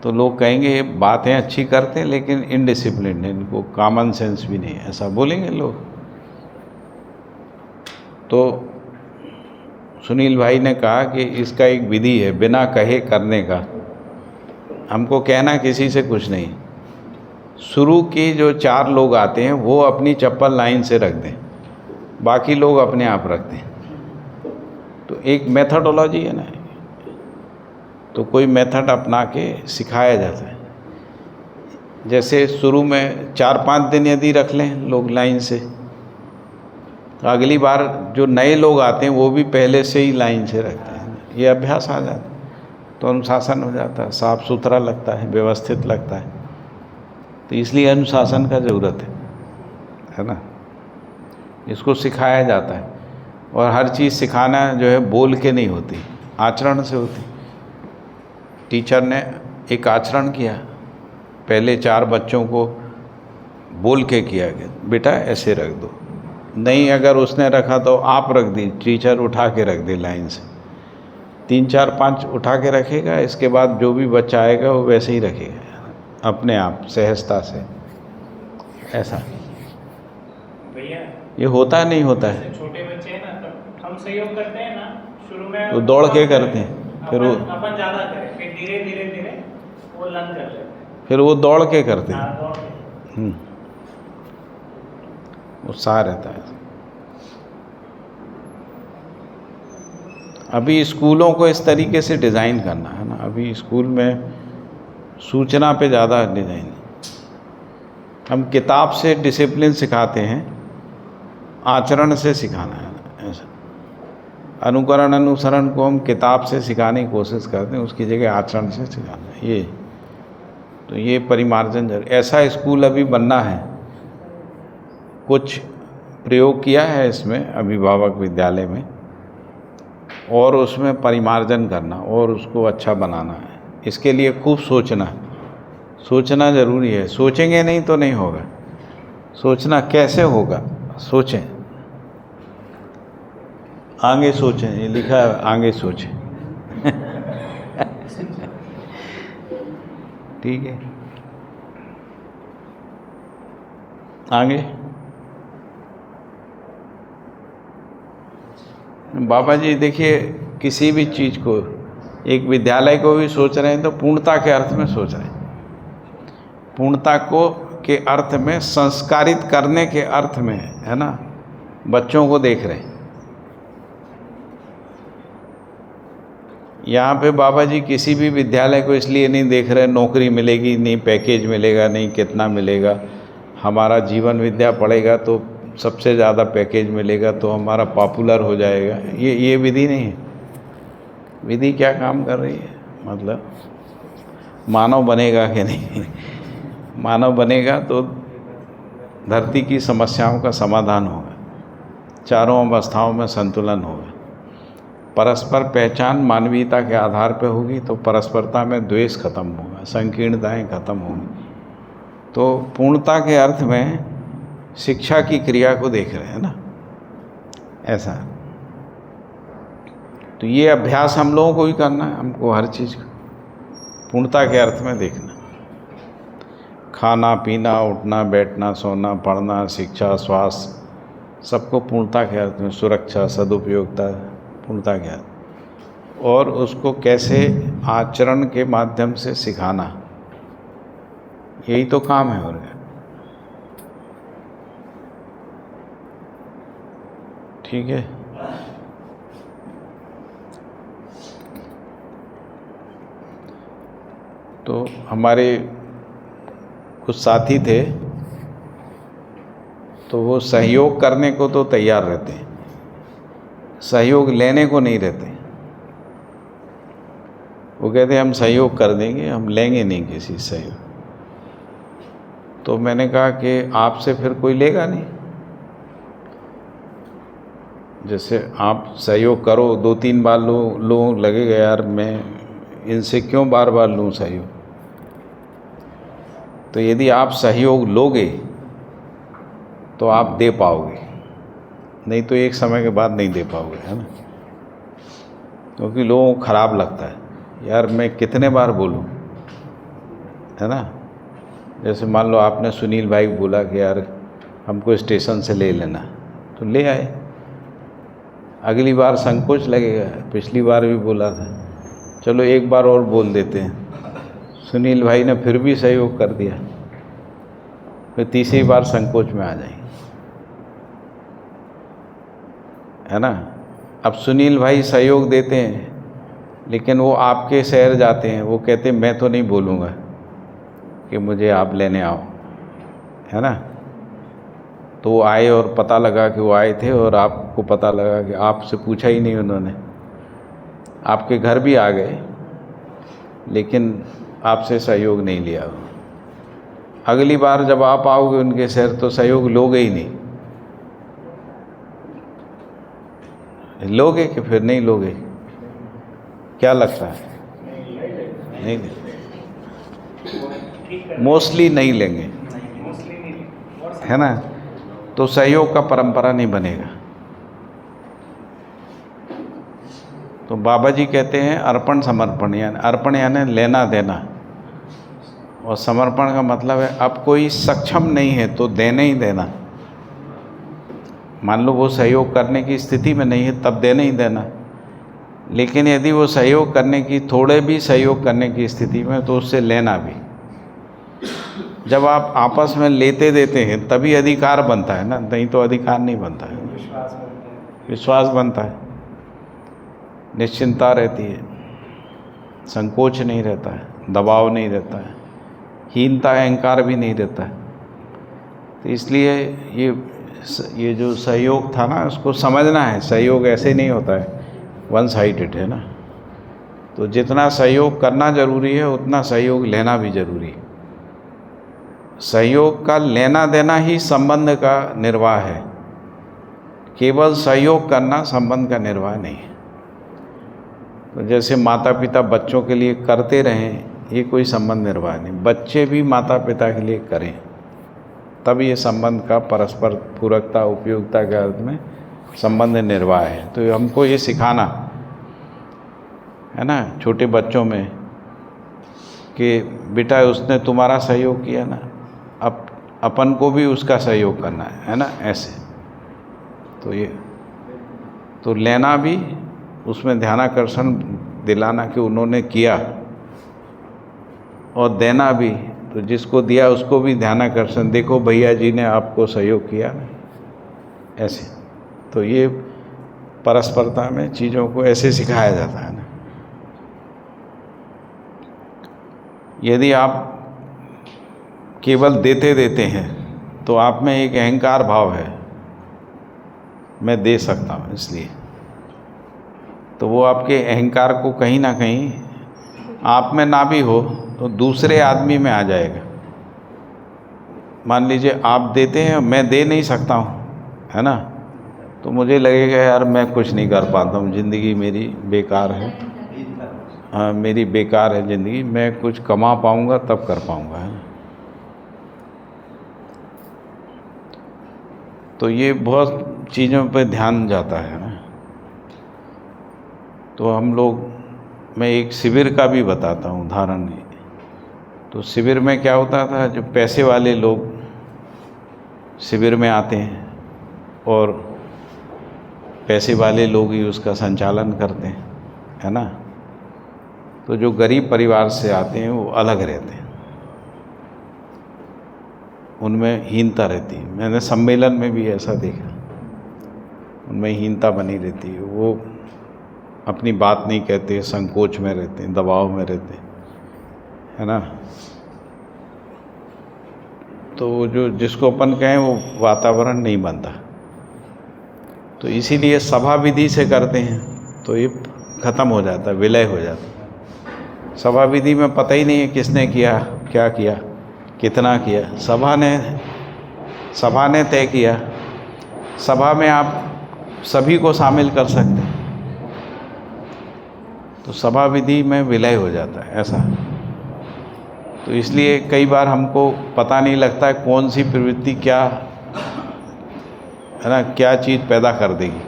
S1: तो लोग कहेंगे ये बातें अच्छी करते हैं लेकिन इनडिसिप्लिन है, इनको कॉमन सेंस भी नहीं है, ऐसा बोलेंगे लोग। तो सुनील भाई ने कहा कि इसका एक विधि है बिना कहे करने का। हमको कहना किसी से कुछ नहीं, शुरू के जो 4 लोग आते हैं वो अपनी चप्पल लाइन से रख दें, बाकी लोग अपने आप रख दें। तो एक मेथडोलॉजी है ना, तो कोई मेथड अपना के सिखाया जाता है। जैसे शुरू में 4-5 दिन यदि रख लें लोग लाइन से, तो अगली बार जो नए लोग आते हैं वो भी पहले से ही लाइन से रखते हैं। ये अभ्यास आ जाता है तो अनुशासन हो जाता है, साफ सुथरा लगता है, व्यवस्थित लगता है। तो इसलिए अनुशासन का ज़रूरत है ना। इसको सिखाया जाता है, और हर चीज़ सिखाना जो है बोल के नहीं होती, आचरण से होती। टीचर ने एक आचरण किया, पहले 4 बच्चों को बोल के किया गया, बेटा ऐसे रख दो। नहीं अगर उसने रखा तो आप रख दी, टीचर उठा के रख दी लाइन से। 3, 4, 5 उठा के रखेगा, इसके बाद जो भी बच्चा आएगा वो वैसे ही रखेगा अपने आप सहजता से। ऐसा
S2: भैया
S1: ये होता नहीं होता है,
S2: जैसे छोटे बच्चे हैं ना, तो हम सहयोग करते हैं ना शुरू में,
S1: तो दौड़ के करते हैं, फिर वो
S2: अपन ज़्यादा करें, फिर धीरे धीरे धीरे वो लर्न कर लेते हैं।
S1: फिर वो दौड़ के करते हैं।
S2: हाँ, दौड़ के।
S1: उत्साह रहता है। अभी स्कूलों को इस तरीके से डिज़ाइन करना है ना, अभी स्कूल में सूचना पे ज़्यादा डिज़ाइन। हम किताब से डिसिप्लिन सिखाते हैं, आचरण से सिखाना है। ऐसा अनुकरण अनुसरण को हम किताब से सिखाने की कोशिश करते हैं, उसकी जगह आचरण से सिखाना है। तो ये परिमार्जन ऐसा स्कूल अभी बनना है। कुछ प्रयोग किया है इसमें अभिभावक विद्यालय में, और उसमें परिमार्जन करना और उसको अच्छा बनाना है। इसके लिए खूब सोचना ज़रूरी है। सोचेंगे नहीं तो नहीं होगा। सोचना कैसे होगा, सोचें, आगे सोचें, ये लिखा है आगे सोचें। ठीक है, आगे बाबा जी देखिए, किसी भी चीज़ को, एक विद्यालय को भी सोच रहे हैं तो पूर्णता के अर्थ में सोच रहे हैं। पूर्णता को के अर्थ में, संस्कारित करने के अर्थ में, है ना। बच्चों को देख रहे हैं। यहाँ पे बाबा जी किसी भी विद्यालय को इसलिए नहीं देख रहे नौकरी मिलेगी नहीं, पैकेज मिलेगा नहीं, कितना मिलेगा, हमारा जीवन विद्या पढ़ेगा तो सबसे ज़्यादा पैकेज मिलेगा तो हमारा पॉपुलर हो जाएगा। ये विधि नहीं है। विधि क्या काम कर रही है, मतलब मानव बनेगा कि नहीं। मानव बनेगा तो धरती की समस्याओं का समाधान होगा, चारों अवस्थाओं में संतुलन होगा, परस्पर पहचान मानवीयता के आधार पर होगी तो परस्परता में द्वेष खत्म होगा, संकीर्णताएं खत्म होंगी। तो पूर्णता के अर्थ में शिक्षा की क्रिया को देख रहे हैं ना, ऐसा। तो ये अभ्यास हम लोगों को भी करना है, हमको हर चीज़ को पूर्णता के अर्थ में देखना। खाना पीना, उठना बैठना, सोना, पढ़ना, शिक्षा, स्वास्थ्य, सबको पूर्णता के अर्थ में, सुरक्षा, सदुपयोगिता, पूर्णता के अर्थ। और उसको कैसे आचरण के माध्यम से सिखाना, यही तो काम है। और ठीक है, तो हमारे कुछ साथी थे, तो वो सहयोग करने को तो तैयार रहते हैं, सहयोग लेने को नहीं रहते। वो कहते हैं हम सहयोग कर देंगे, हम लेंगे नहीं किसी सहयोग। तो मैंने कहा कि आपसे फिर कोई लेगा नहीं। जैसे आप सहयोग करो, 2-3 बार लो लगेगा यार, मैं इनसे क्यों बार बार लूँ सहयोग। तो यदि आप सहयोग लोगे तो आप दे पाओगे, नहीं तो एक समय के बाद नहीं दे पाओगे, है ना। क्योंकि लोगों को खराब लगता है, यार मैं कितने बार बोलूँ, है ना। जैसे मान लो आपने सुनील भाई को बोला कि यार हमको स्टेशन से ले लेना, तो ले आए। अगली बार संकोच लगेगा, पिछली बार भी बोला था, चलो एक बार और बोल देते हैं। सुनील भाई ने फिर भी सहयोग कर दिया, फिर तीसरी बार संकोच में आ जाएंगे, है ना। अब सुनील भाई सहयोग देते हैं, लेकिन वो आपके शहर जाते हैं, वो कहते हैं मैं तो नहीं बोलूँगा कि मुझे आप लेने आओ, है ना। तो वो आए और पता लगा कि वो आए थे और आपको पता लगा कि आपसे पूछा ही नहीं उन्होंने, आपके घर भी आ गए लेकिन आपसे सहयोग नहीं लिया। अगली बार जब आप आओगे उनके शहर तो सहयोग लोगे ही नहीं, लोगे कि फिर नहीं लोगे, क्या लगता है? नहीं, मोस्टली नहीं लेंगे, है ना। तो सहयोग का परंपरा नहीं बनेगा। तो बाबा जी कहते हैं अर्पण समर्पण, यानी अर्पण यानी लेना देना, और समर्पण का मतलब है अब कोई सक्षम नहीं है तो देने ही देना। मान लो वो सहयोग करने की स्थिति में नहीं है तब देने ही देना, लेकिन यदि वो सहयोग करने की, थोड़े भी सहयोग करने की स्थिति में, तो उससे लेना भी। जब आप आपस में लेते देते हैं तभी अधिकार बनता है ना, नहीं तो अधिकार नहीं बनता है। विश्वास बनता है, निश्चिंतता रहती है, संकोच नहीं रहता है, दबाव नहीं रहता है, हीनता अहंकार भी नहीं रहता है। तो इसलिए ये जो सहयोग था ना, उसको समझना है। सहयोग ऐसे नहीं होता है वन साइडेड, है ना। तो जितना सहयोग करना जरूरी है उतना सहयोग लेना भी जरूरी है। सहयोग का लेना देना ही संबंध का निर्वाह है, केवल सहयोग करना संबंध का निर्वाह नहीं है। तो जैसे माता पिता बच्चों के लिए करते रहें, ये कोई संबंध निर्वाह नहीं, बच्चे भी माता पिता के लिए करें, तब ये संबंध का परस्पर पूरकता उपयोगिता के अर्थ में संबंध निर्वाह है। तो हमको ये सिखाना है ना छोटे बच्चों में कि बेटा उसने तुम्हारा सहयोग किया ना, अब अपन को भी उसका सहयोग करना है ना, ऐसे। तो ये तो लेना भी, उसमें ध्यानाकर्षण दिलाना कि उन्होंने किया, और देना भी, तो जिसको दिया उसको भी ध्यानाकर्षण, देखो भैया जी ने आपको सहयोग किया ना, ऐसे। तो ये परस्परता में चीज़ों को ऐसे सिखाया जाता है ना। यदि आप केवल देते देते हैं तो आप में एक अहंकार भाव है, मैं दे सकता हूँ इसलिए, तो वो आपके अहंकार को कहीं ना कहीं आप में ना भी हो तो दूसरे आदमी में आ जाएगा। मान लीजिए आप देते हैं, मैं दे नहीं सकता हूँ, है ना, तो मुझे लगेगा यार मैं कुछ नहीं कर पाता हूँ, ज़िंदगी मेरी बेकार है, हाँ मेरी बेकार है ज़िंदगी, मैं कुछ कमा पाऊँगा तब कर पाऊँगा, है ना। तो ये बहुत चीज़ों पे ध्यान जाता है ना। तो हम लोग, मैं एक शिविर का भी बताता हूँ उदाहरण। तो शिविर में क्या होता था, जो पैसे वाले लोग शिविर में आते हैं और पैसे वाले लोग ही उसका संचालन करते हैं, है ना। तो जो गरीब परिवार से आते हैं वो अलग रहते हैं, उनमें हीनता रहती है। मैंने सम्मेलन में भी ऐसा देखा, उनमें हीनता बनी रहती है, वो अपनी बात नहीं कहते, संकोच में रहते हैं, दबाव में रहते हैं, है ना। तो जो जिसको अपन कहें वो वातावरण नहीं बनता। तो इसीलिए सभा विधि से करते हैं तो ये ख़त्म हो जाता है, विलय हो जाता है। सभा विधि में पता ही नहीं है किसने किया, क्या किया, कितना किया, सभा ने तय किया। सभा में आप सभी को शामिल कर सकते हैं, तो सभा विधि में विलय हो जाता है, ऐसा। तो इसलिए कई बार हमको पता नहीं लगता है कौन सी प्रवृत्ति क्या, है ना, क्या चीज़ पैदा कर देगी।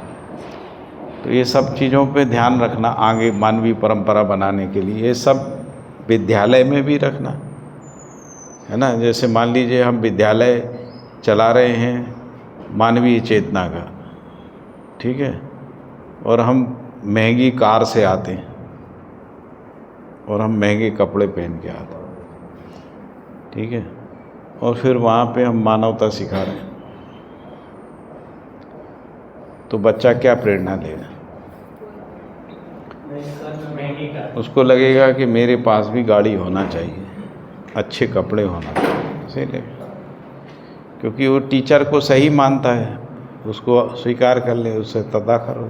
S1: तो ये सब चीज़ों पे ध्यान रखना आगे मानवीय परंपरा बनाने के लिए, ये सब विद्यालय में भी रखना, है ना। जैसे मान लीजिए हम विद्यालय चला रहे हैं मानवीय चेतना का, ठीक है, और हम महंगी कार से आते हैं और हम महंगे कपड़े पहन के आते हैं, ठीक है, और फिर वहाँ पे हम मानवता सिखा रहे हैं, तो बच्चा क्या प्रेरणा लेगा? उसको लगेगा कि मेरे पास भी गाड़ी होना चाहिए, अच्छे कपड़े होना चाहिए, इसीलिए क्योंकि वो टीचर को सही मानता है, उसको स्वीकार कर ले, उससे तदा करो।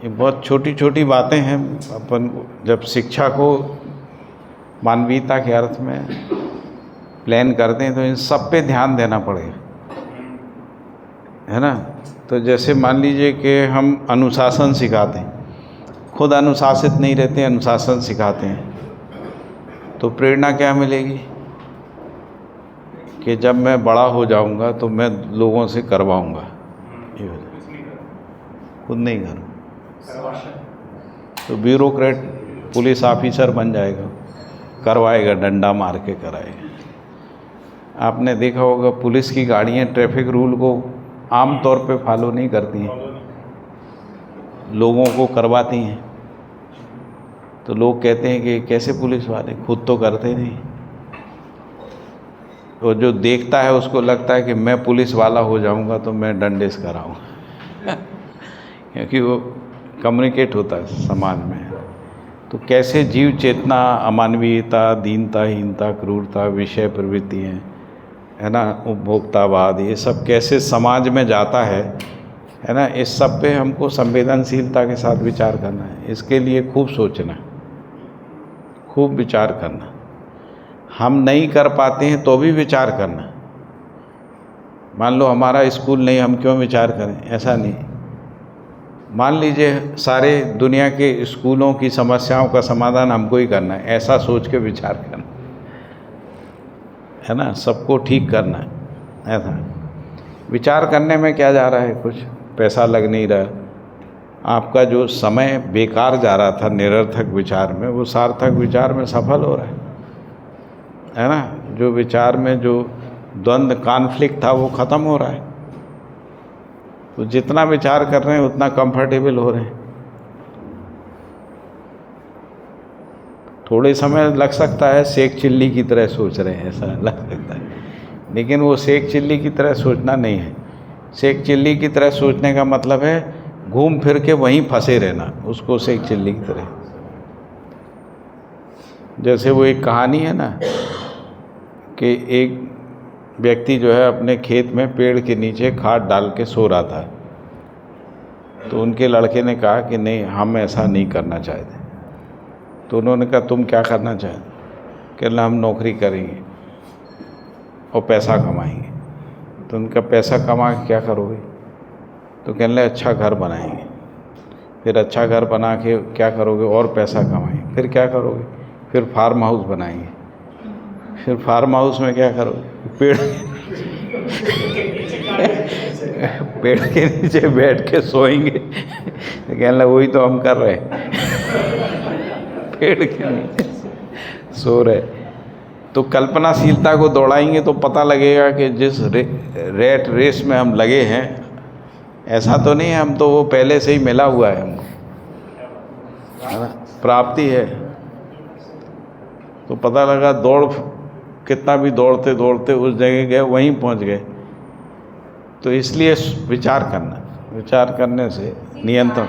S1: ये बहुत छोटी छोटी बातें हैं। अपन जब शिक्षा को मानवीयता के अर्थ में प्लान करते हैं तो इन सब पे ध्यान देना पड़ेगा, है ना। तो जैसे मान लीजिए कि हम अनुशासन सिखाते हैं, खुद अनुशासित नहीं रहते, अनुशासन सिखाते हैं, तो प्रेरणा क्या मिलेगी कि जब मैं बड़ा हो जाऊंगा तो मैं लोगों से करवाऊंगा, ये हो जाए, खुद नहीं करूँ तो ब्यूरोक्रेट पुलिस ऑफिसर बन जाएगा, करवाएगा, डंडा मार के कराएगा। आपने देखा होगा पुलिस की गाड़ियाँ ट्रैफिक रूल को आम तौर पे फॉलो नहीं करती हैं, लोगों को करवाती हैं। तो लोग कहते हैं कि कैसे पुलिस वाले, खुद तो करते नहीं। तो जो देखता है उसको लगता है कि मैं पुलिस वाला हो जाऊंगा तो मैं दंडेश कराऊंगा क्योंकि वो कम्युनिकेट होता है समाज में। तो कैसे जीव चेतना, अमानवीयता, दीनता, हीनता, क्रूरता, विषय प्रवृत्ति है ना, उपभोक्तावाद, ये सब कैसे समाज में जाता है ना, इस सब पे हमको संवेदनशीलता के साथ विचार करना है। इसके लिए खूब सोचना, खूब विचार करना। हम नहीं कर पाते हैं तो भी विचार करना। मान लो हमारा स्कूल नहीं, हम क्यों विचार करें? ऐसा नहीं। मान लीजिए सारे दुनिया के स्कूलों की समस्याओं का समाधान हमको ही करना है, ऐसा सोच के विचार करना, है ना, सबको ठीक करना है। ऐसा विचार करने में क्या जा रहा है? कुछ पैसा लग नहीं रहा। आपका जो समय बेकार जा रहा था निरर्थक विचार में, वो सार्थक विचार में सफल हो रहा है ना। जो विचार में जो द्वंद्व, कॉन्फ्लिक्ट था, वो ख़त्म हो रहा है। तो जितना विचार कर रहे हैं उतना कंफर्टेबल हो रहे हैं। थोड़े समय लग सकता है, शेख चिल्ली की तरह सोच रहे हैं, ऐसा लग सकता है, लेकिन वो शेख चिल्ली की तरह सोचना नहीं है। शेख चिल्ली की तरह सोचने का मतलब है घूम फिर के वहीं फंसे रहना, उसको शेख चिल्ली की तरह। जैसे वो एक कहानी है ना कि एक व्यक्ति जो है अपने खेत में पेड़ के नीचे खाद डाल के सो रहा था। तो उनके लड़के ने कहा कि नहीं, हम ऐसा नहीं करना चाहते। तो उन्होंने कहा तुम क्या करना चाहते? कहना हम नौकरी करेंगे और पैसा कमाएंगे। तो उनका पैसा कमा के क्या करोगे? तो कहने लगे अच्छा घर बनाएंगे। फिर अच्छा घर बना के क्या करोगे? और पैसा कमाएंगे। फिर क्या करोगे? फिर फार्म हाउस बनाएंगे। फिर फार्म हाउस में क्या करोगे? पेड़ के नीचे बैठ के सोएंगे। तो कहने लगे वही तो हम कर रहे हैं, पेड़ के नीचे सो रहे। तो कल्पनाशीलता को दौड़ाएंगे तो पता लगेगा कि जिस रेट रेस में हम लगे हैं, ऐसा तो नहीं है हम तो वो पहले से ही मिला हुआ है हमको, है ना, प्राप्ति है। तो पता लगा दौड़, कितना भी दौड़ते दौड़ते उस जगह गए, वहीं पहुंच गए। तो इसलिए विचार करना, विचार करने से नियंत्रण,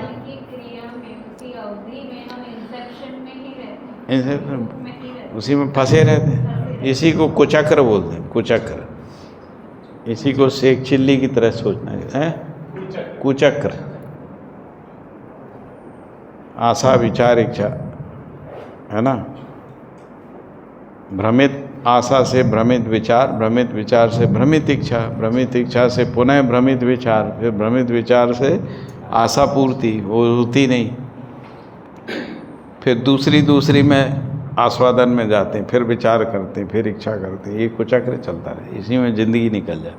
S1: उसी में फंसे रहते हैं। इसी को कुचक्र बोलते हैं, कुचक्र। इसी को शेख चिल्ली की तरह सोचना है, कुचक्र। आशा, विचार, इच्छा, है ना। भ्रमित आशा से भ्रमित विचार, भ्रमित विचार से भ्रमित इच्छा, भ्रमित इच्छा से पुनः भ्रमित विचार, फिर भ्रमित विचार से आशा पूर्ति, वो होती नहीं। फिर दूसरी में आस्वादन में जाते हैं, फिर विचार करते हैं, फिर इच्छा करते हैं। ये कुचक्र चलता रहे, इसी में ज़िंदगी निकल जाए।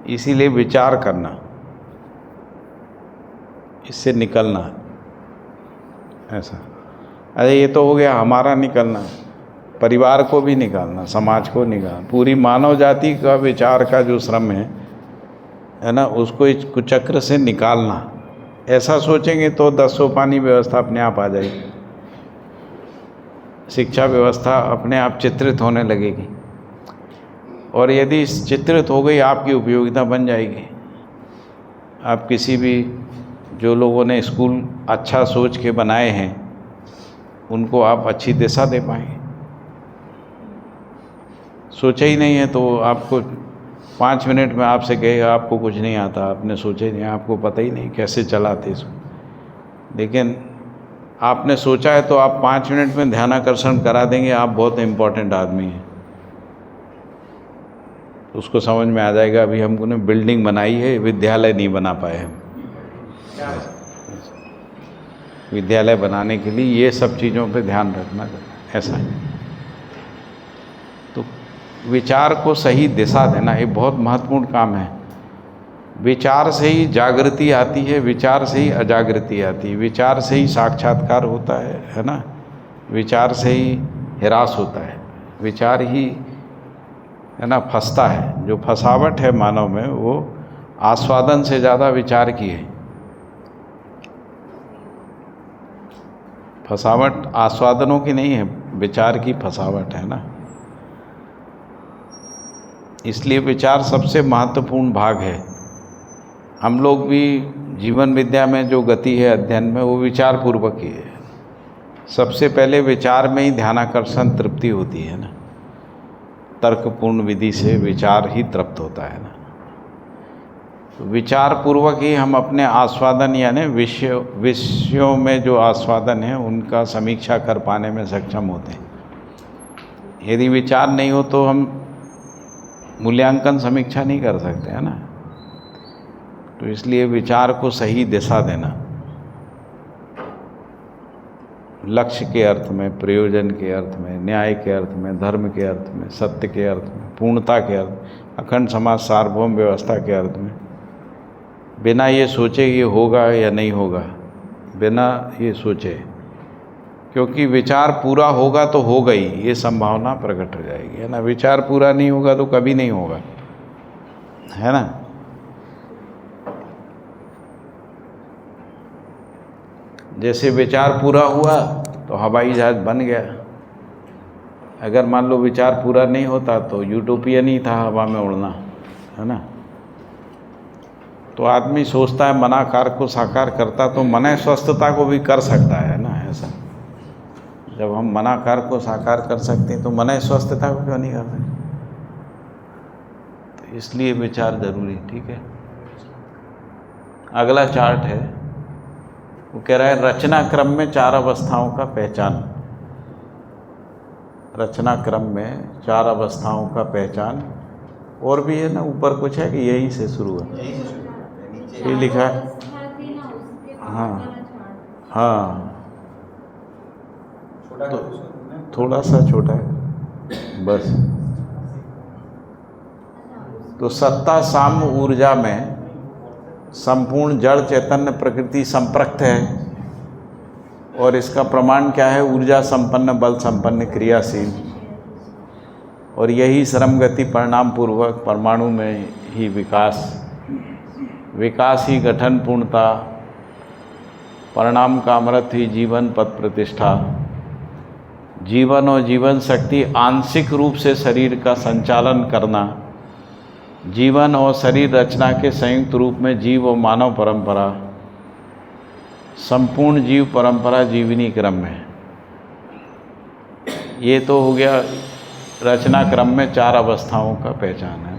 S1: इसीलिए विचार करना, इससे निकलना, ऐसा। अरे ये तो हो गया हमारा निकलना, परिवार को भी निकालना, समाज को निकालना, पूरी मानव जाति का विचार का जो श्रम है ना, उसको इस कुचक्र से निकालना। ऐसा सोचेंगे तो 10 सोपानी व्यवस्था अपने आप आ जाएगी, शिक्षा व्यवस्था अपने आप चित्रित होने लगेगी। और यदि चित्रित हो गई आपकी उपयोगिता बन जाएगी। आप किसी भी जो लोगों ने स्कूल अच्छा सोच के बनाए हैं उनको आप अच्छी दिशा दे पाएंगे। सोचा ही नहीं है तो आपको 5 मिनट में आपसे कहेगा आपको कुछ नहीं आता, आपने सोचा ही नहीं, आपको पता ही नहीं कैसे चलाते इसको। लेकिन आपने सोचा है तो आप 5 मिनट में ध्यानाकर्षण करा देंगे, आप बहुत इम्पोर्टेंट आदमी हैं। उसको समझ में आ जाएगा अभी हमको ने बिल्डिंग बनाई है, विद्यालय नहीं बना पाए हम। विद्यालय बनाने के लिए ये सब चीज़ों पे ध्यान रखना ऐसा है। तो विचार को सही दिशा देना ये बहुत महत्वपूर्ण काम है। विचार से ही जागृति आती है, विचार से ही अजागृति आती है, विचार से ही साक्षात्कार होता है ना। विचार से ही हिरास होता है, विचार ही है ना फंसता है। जो फंसावट है मानव में वो आस्वादन से ज़्यादा विचार की है। फंसावट आस्वादनों की नहीं है, विचार की फंसावट है ना। इसलिए विचार सबसे महत्वपूर्ण भाग है। हम लोग भी जीवन विद्या में जो गति है अध्ययन में वो विचार पूर्वक ही है। सबसे पहले विचार में ही ध्यानाकर्षण तृप्ति होती है ना। तर्कपूर्ण विधि से विचार ही तृप्त होता है ना। तो विचार पूर्वक ही हम अपने आस्वादन यानी विषयों में जो आस्वादन है उनका समीक्षा कर पाने में सक्षम होते हैं। यदि विचार नहीं हो तो हम मूल्यांकन समीक्षा नहीं कर सकते है ना। तो इसलिए विचार को सही दिशा देना, लक्ष्य के अर्थ में, प्रयोजन के अर्थ में, न्याय के अर्थ में, धर्म के अर्थ में, सत्य के अर्थ में, पूर्णता के अर्थ में, अखंड समाज सार्वभौम व्यवस्था के अर्थ में, बिना ये सोचे ये होगा या नहीं होगा, बिना ये सोचे, क्योंकि विचार पूरा होगा तो होगा ही, ये संभावना प्रकट हो जाएगी है ना। विचार पूरा नहीं होगा तो कभी नहीं होगा है ना। जैसे विचार पूरा हुआ तो हवाई जहाज बन गया। अगर मान लो विचार पूरा नहीं होता तो यूटोपियन ही था हवा में उड़ना है ना। तो आदमी सोचता है मनाकार को साकार करता तो मन स्वस्थता को भी कर सकता है ना। ऐसा जब हम मनाकार को साकार कर सकते हैं तो मन स्वस्थता को क्यों नहीं कर सकते। तो इसलिए विचार जरूरी। ठीक है, अगला चार्ट है वो कह रहा है रचना क्रम में 4 अवस्थाओं का पहचान। रचना क्रम में 4 अवस्थाओं का पहचान। और भी है ना, ऊपर कुछ है कि यहीं से शुरू है, ये लिखा है। हाँ हाँ, तो थोड़ा सा छोटा है बस। तो सत्ता साम्य ऊर्जा में संपूर्ण जड़ चैतन्य प्रकृति संपृक्त है। और इसका प्रमाण क्या है? ऊर्जा संपन्न, बल संपन्न, क्रियाशील। और यही श्रम गति परिणाम पूर्वक परमाणु में ही विकास ही गठन पूर्णता, परिणाम का अमृत ही जीवन पद प्रतिष्ठा। जीवन और जीवन शक्ति आंशिक रूप से शरीर का संचालन करना। जीवन और शरीर रचना के संयुक्त रूप में जीव और मानव परंपरा, संपूर्ण जीव परंपरा जीवनी क्रम में। ये तो हो गया रचना क्रम में 4 अवस्थाओं का पहचान है ना।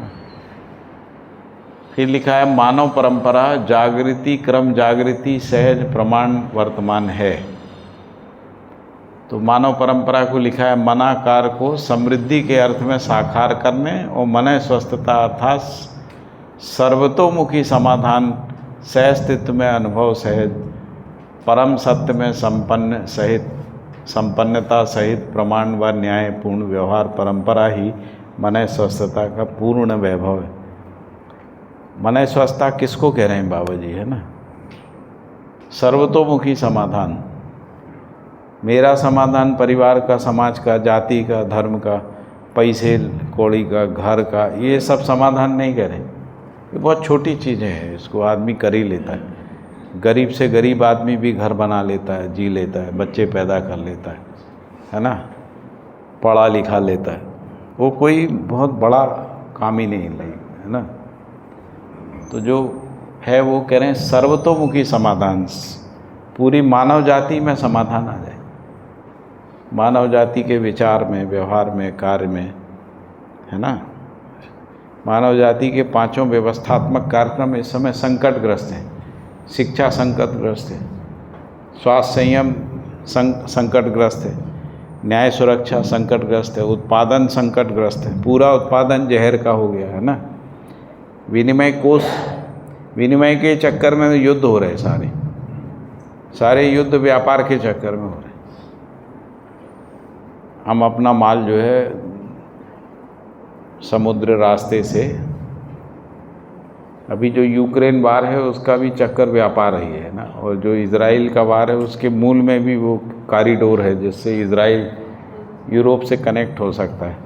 S1: फिर लिखा है मानव परंपरा जागृति क्रम, जागृति सहज प्रमाण वर्तमान है। तो मानव परंपरा को लिखा है मनाकार को समृद्धि के अर्थ में साकार करने और मन स्वस्थता अर्थात सर्वतोमुखी समाधान, सहस्तित्व में अनुभव सहित, परम सत्य में संपन्नता सहित प्रमाण व न्याय पूर्ण व्यवहार परंपरा ही मन स्वस्थता का पूर्ण वैभव है। मन स्वस्थता किसको कह रहे हैं बाबा जी, है ना? सर्वतोमुखी समाधान। मेरा समाधान परिवार का, समाज का, जाति का, धर्म का, पैसे कौड़ी का, घर का, ये सब समाधान नहीं कह रहे। ये बहुत छोटी चीज़ें हैं, इसको आदमी कर ही लेता है। गरीब से गरीब आदमी भी घर बना लेता है, जी लेता है, बच्चे पैदा कर लेता है ना, पढ़ा लिखा लेता है। वो कोई बहुत बड़ा काम ही नहीं लगेगा, है ना। तो जो है वो कह रहे हैं सर्वतोमुखी समाधान, पूरी मानव जाति में समाधान आ जाए, मानव जाति के विचार में, व्यवहार में, कार्य में, है ना। मानव जाति के पांचों व्यवस्थात्मक कार्यक्रम इस समय संकटग्रस्त हैं। शिक्षा संकटग्रस्त है, स्वास्थ्य संयम संकटग्रस्त है, न्याय सुरक्षा संकटग्रस्त है, उत्पादन संकटग्रस्त है, पूरा उत्पादन जहर का हो गया, है ना। विनिमय के चक्कर में युद्ध हो रहे हैं, सारे युद्ध व्यापार के चक्कर में हो रहे हैं। हम अपना माल जो है समुद्र रास्ते से, अभी जो यूक्रेन वार है उसका भी चक्कर व्यापार ही है ना, और जो इज़राइल का वार है उसके मूल में भी वो कॉरिडोर है जिससे इज़राइल यूरोप से कनेक्ट हो सकता है।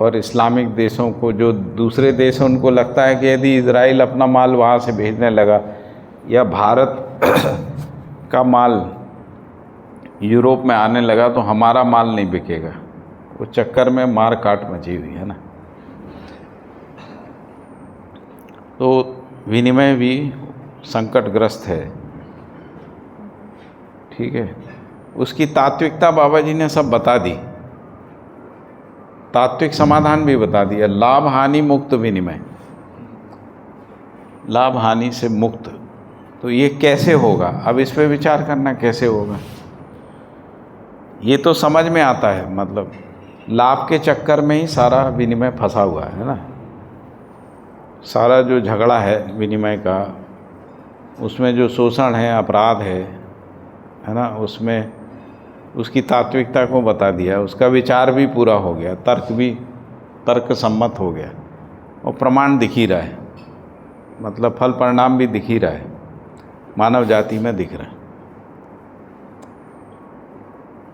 S1: और इस्लामिक देशों को, जो दूसरे देश हैं, उनको लगता है कि यदि इज़राइल अपना माल वहाँ से भेजने लगा या भारत का माल यूरोप में आने लगा तो हमारा माल नहीं बिकेगा। वो चक्कर में मार काट मची हुई है ना। तो विनिमय भी संकटग्रस्त है, ठीक है। उसकी तात्विकता बाबा जी ने सब बता दी, तात्विक समाधान भी बता दिया। लाभ हानि मुक्त विनिमय, लाभ हानि से मुक्त। तो ये कैसे होगा, अब इस पे विचार करना कैसे होगा। ये तो समझ में आता है, मतलब लाभ के चक्कर में ही सारा विनिमय फंसा हुआ है ना। सारा जो झगड़ा है विनिमय का, उसमें जो शोषण है, अपराध है ना, उसमें उसकी तात्विकता को बता दिया, उसका विचार भी पूरा हो गया, तर्क भी तर्क सम्मत हो गया, और प्रमाण दिख ही रहा है, मतलब फल परिणाम भी दिख ही रहा है, मानव जाति में दिख रहा है।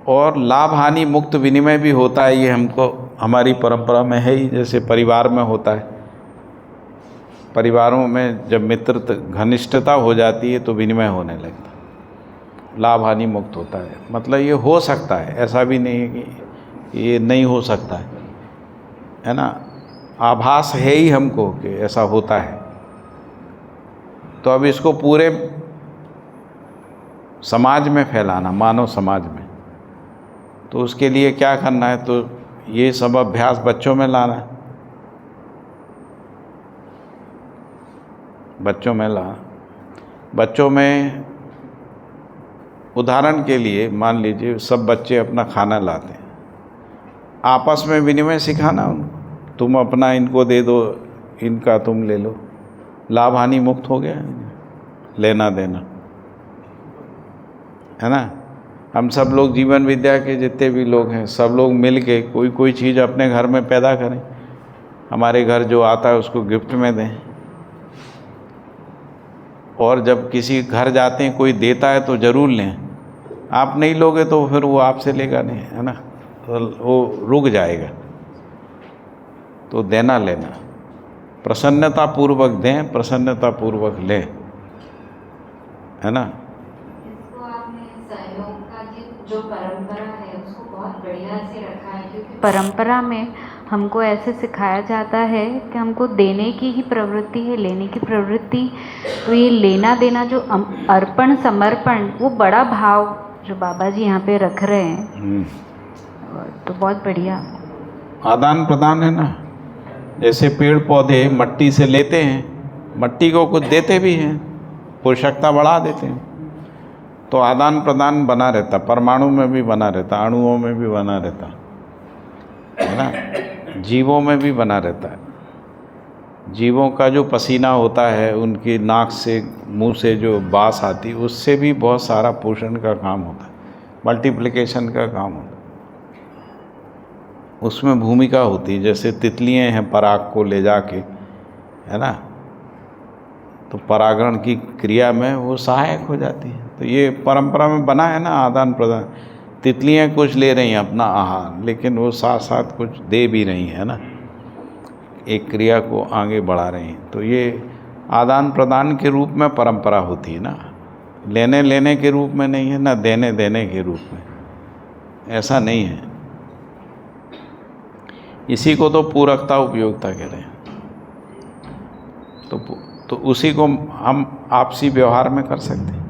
S1: और लाभ हानि मुक्त विनिमय भी होता है, ये हमको हमारी परंपरा में है ही। जैसे परिवार में होता है, परिवारों में जब मित्रता घनिष्ठता हो जाती है तो विनिमय होने लगता है, लाभ हानि मुक्त होता है। मतलब ये हो सकता है, ऐसा भी नहीं है कि ये नहीं हो सकता है ना। आभास है ही हमको कि ऐसा होता है। तो अब इसको पूरे समाज में फैलाना, मानव समाज में, तो उसके लिए क्या करना है, तो ये सब अभ्यास बच्चों में लाना है, बच्चों में बच्चों में उदाहरण के लिए मान लीजिए सब बच्चे अपना खाना लाते हैं, आपस में विनिमय सिखाना उनको, तुम अपना इनको दे दो, इनका तुम ले लो, लाभ हानि मुक्त हो गया, लेना देना, है ना। हम सब लोग जीवन विद्या के जितने भी लोग हैं, सब लोग मिल के कोई चीज़ अपने घर में पैदा करें, हमारे घर जो आता है उसको गिफ्ट में दें। और जब किसी घर जाते हैं कोई देता है तो ज़रूर लें, आप नहीं लोगे तो फिर वो आपसे लेगा नहीं, है ना, तो वो रुक जाएगा। तो देना लेना, प्रसन्नता पूर्वक दें, प्रसन्नता पूर्वक लें, है ना।
S3: इसको आपने सहयोग का जो परंपरा है उसको बहुत बढ़िया से रखा है, क्योंकि परंपरा में हमको ऐसे सिखाया जाता है कि हमको देने की ही प्रवृत्ति है, लेने की प्रवृत्ति। तो ये लेना देना जो अर्पण समर्पण, वो बड़ा भाव जो बाबा जी यहाँ पे रख रहे हैं, तो बहुत बढ़िया
S1: आदान प्रदान है ना। जैसे पेड़ पौधे मट्टी से लेते हैं, मट्टी को कुछ देते भी हैं, पोषकता बढ़ा देते हैं, तो आदान प्रदान बना रहता, परमाणु में भी बना रहता, अणुओं में भी बना रहता है ना, जीवों में भी बना रहता है। जीवों का जो पसीना होता है, उनकी नाक से मुंह से जो बास आती, उससे भी बहुत सारा पोषण का काम होता है, मल्टीप्लिकेशन का काम होता है, उसमें भूमिका होती है। जैसे तितलियाँ हैं, पराग को ले जाके, है ना, तो परागण की क्रिया में वो सहायक हो जाती है। तो ये परंपरा में बना है ना आदान प्रदान। तितलियाँ कुछ ले रही हैं अपना आहार, लेकिन वो साथ साथ कुछ दे भी रही हैं, है ना, एक क्रिया को आगे बढ़ा रही हैं। तो ये आदान प्रदान के रूप में परंपरा होती है ना, लेने लेने के रूप में नहीं है ना, देने देने के रूप में, ऐसा नहीं है। इसी को तो पूरकता उपयोगिता कह रहे हैं। तो उसी को हम आपसी व्यवहार में कर सकते हैं।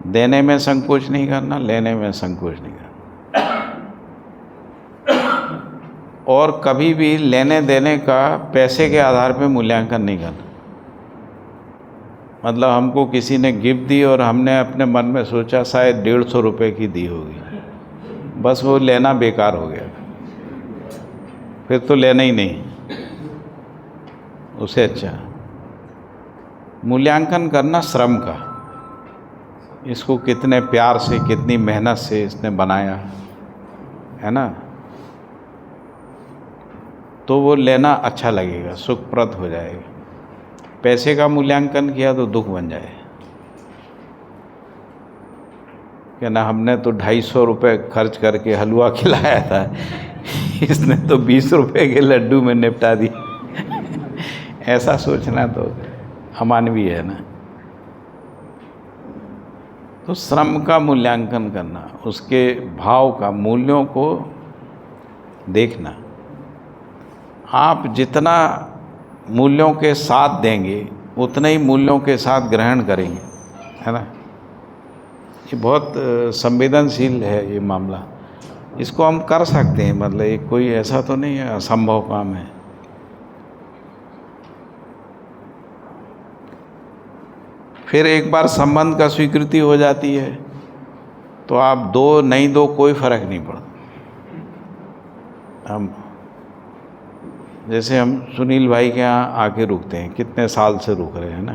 S1: देने में संकोच नहीं करना, लेने में संकोच नहीं करना, और कभी भी लेने देने का पैसे के आधार पे मूल्यांकन नहीं करना। मतलब हमको किसी ने गिफ्ट दी और हमने अपने मन में सोचा शायद 150 रुपये की दी होगी, बस वो लेना बेकार हो गया, फिर तो लेना ही नहीं। उससे अच्छा मूल्यांकन करना श्रम का, इसको कितने प्यार से, कितनी मेहनत से इसने बनाया है ना, तो वो लेना अच्छा लगेगा, सुखप्रद हो जाएगा। पैसे का मूल्यांकन किया तो दुख बन जाए कि ना हमने तो 250 रुपये खर्च करके हलवा खिलाया था, इसने तो 20 रुपये के लड्डू में निपटा दी। ऐसा सोचना तो अमानवीय है ना। तो श्रम का मूल्यांकन करना, उसके भाव का, मूल्यों को देखना। आप जितना मूल्यों के साथ देंगे उतना ही मूल्यों के साथ ग्रहण करेंगे, है ना। ये बहुत संवेदनशील है ये मामला, इसको हम कर सकते हैं। मतलब ये कोई ऐसा तो नहीं है असंभव काम है। फिर एक बार संबंध का स्वीकृति हो जाती है तो आप दो नहीं दो कोई फर्क नहीं पड़ता। हम जैसे हम सुनील भाई के यहाँ आके रुकते हैं, कितने साल से रुक रहे हैं ना,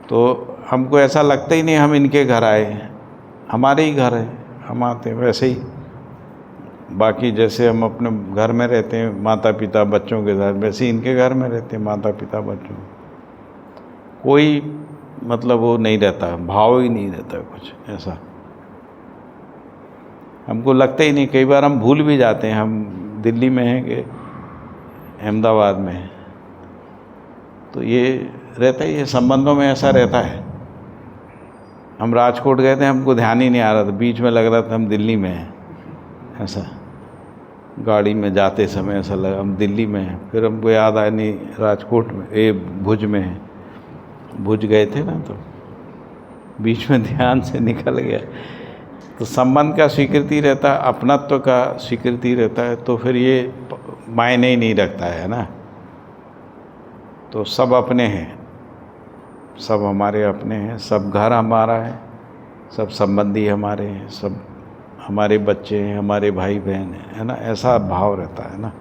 S1: तो हमको ऐसा लगता ही नहीं हम इनके घर आए हैं, हमारे ही घर है, हम आते हैं। वैसे ही बाकी जैसे हम अपने घर में रहते हैं माता पिता बच्चों के साथ, वैसे ही इनके घर में रहते हैं माता पिता बच्चों। कोई मतलब वो नहीं रहता, भाव ही नहीं रहता कुछ ऐसा, हमको लगता ही नहीं। कई बार हम भूल भी जाते हैं हम दिल्ली में हैं कि अहमदाबाद में है, तो ये रहता ही है, संबंधों में ऐसा रहता है। हम राजकोट गए थे, हमको ध्यान ही नहीं आ रहा था, बीच में लग रहा था हम दिल्ली में हैं, ऐसा गाड़ी में जाते समय ऐसा लगा हम दिल्ली में हैं। फिर हमको याद आया नहीं राजकोट में, ये भुज में है, भुज गए थे ना, तो बीच में ध्यान से निकल गया। तो संबंध का स्वीकृति रहता है, अपनत्व का स्वीकृति रहता है, तो फिर ये मायने ही नहीं रखता है ना। तो सब अपने हैं, सब हमारे अपने हैं, सब घर हमारा है, सब संबंधी हमारे हैं, सब हमारे बच्चे हैं, हमारे भाई बहन हैं, है ना। ऐसा भाव रहता है ना।